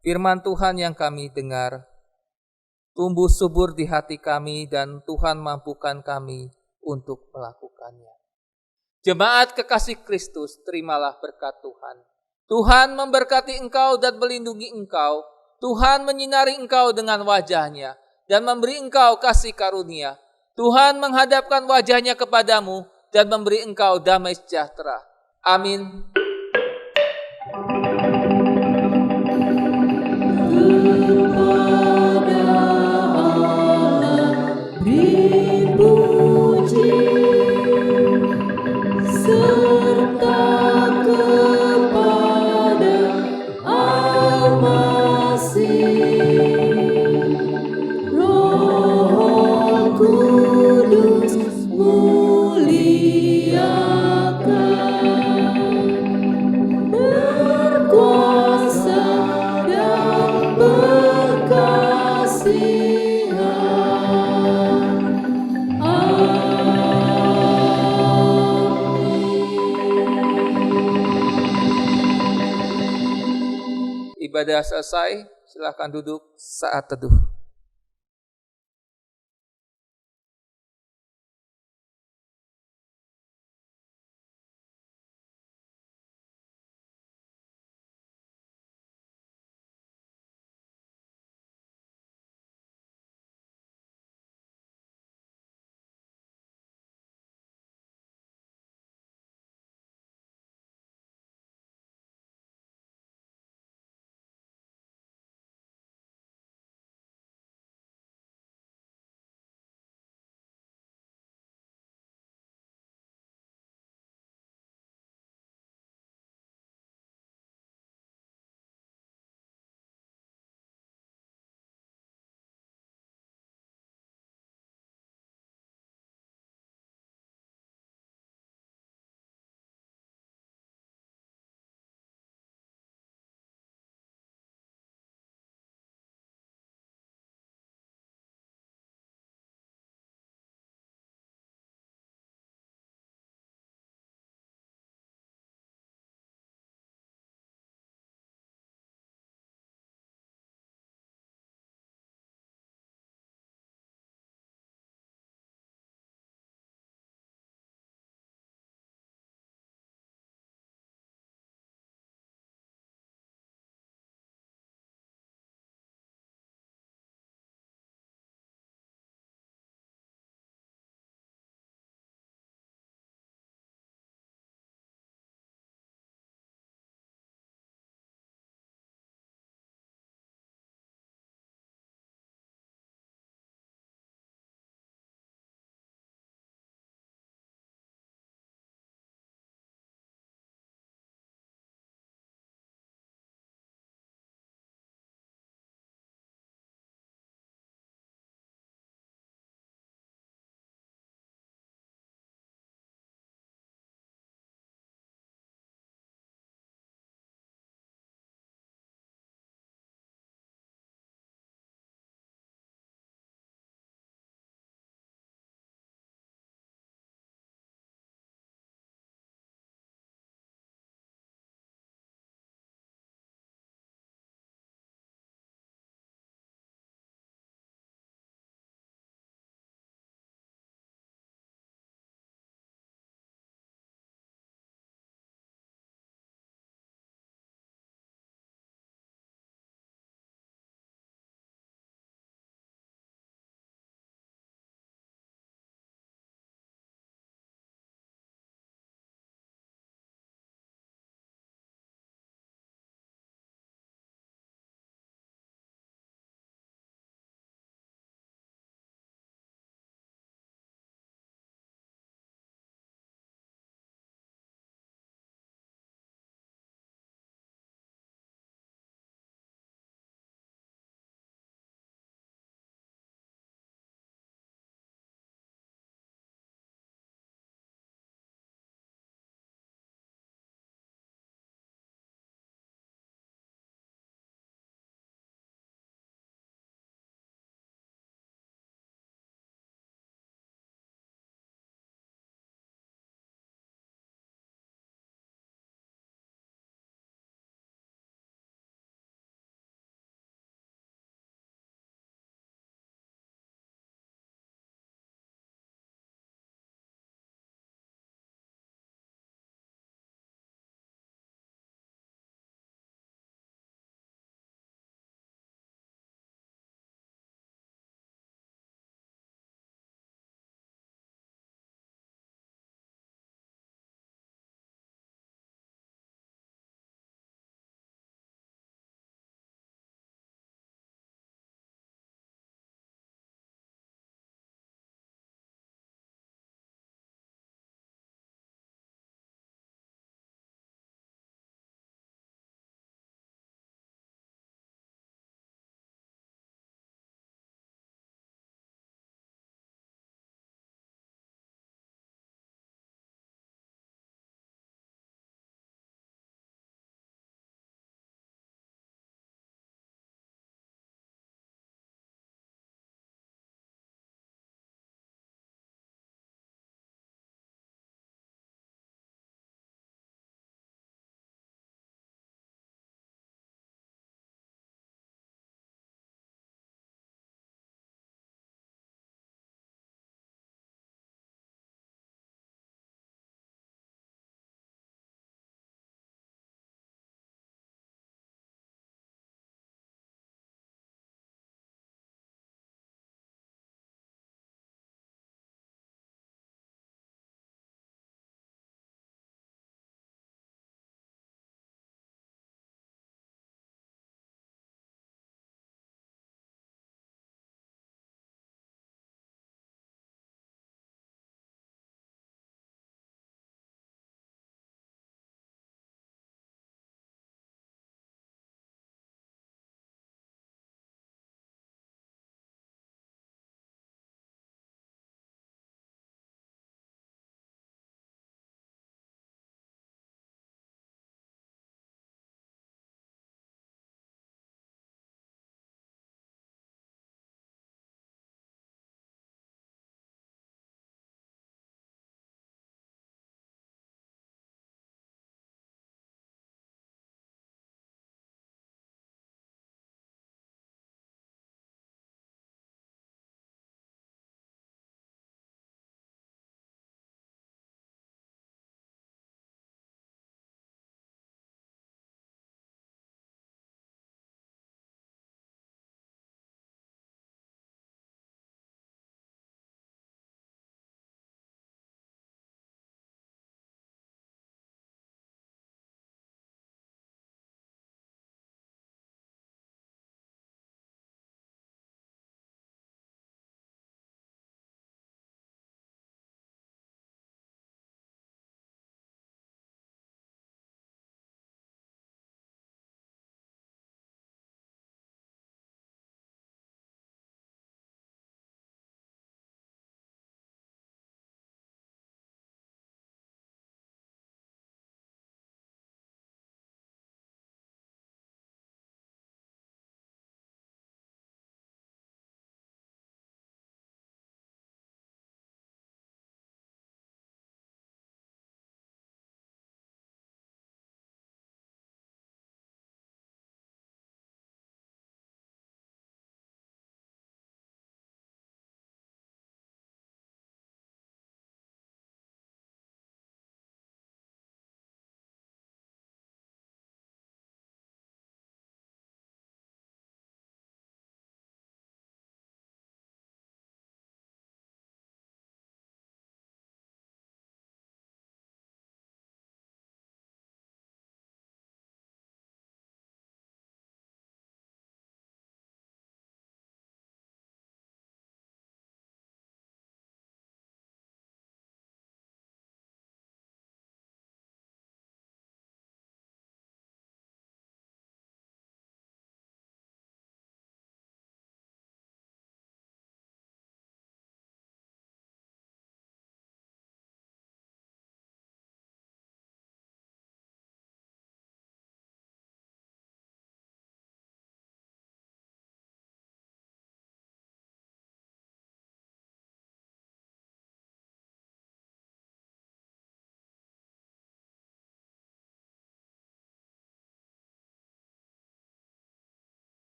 firman Tuhan yang kami dengar tumbuh subur di hati kami dan Tuhan mampukan kami untuk melakukannya. Jemaat kekasih Kristus, terimalah berkat Tuhan. Tuhan memberkati engkau dan melindungi engkau. Tuhan menyinari engkau dengan wajah-Nya dan memberi engkau kasih karunia. Tuhan menghadapkan wajah-Nya kepadamu dan memberi engkau damai sejahtera. Amin. Kepada Allah beri puji, serta kepada Al-Masih. Roh Kudus muliakan, berkuasa dan berkasihan. Ibadah selesai, silakan duduk saat teduh.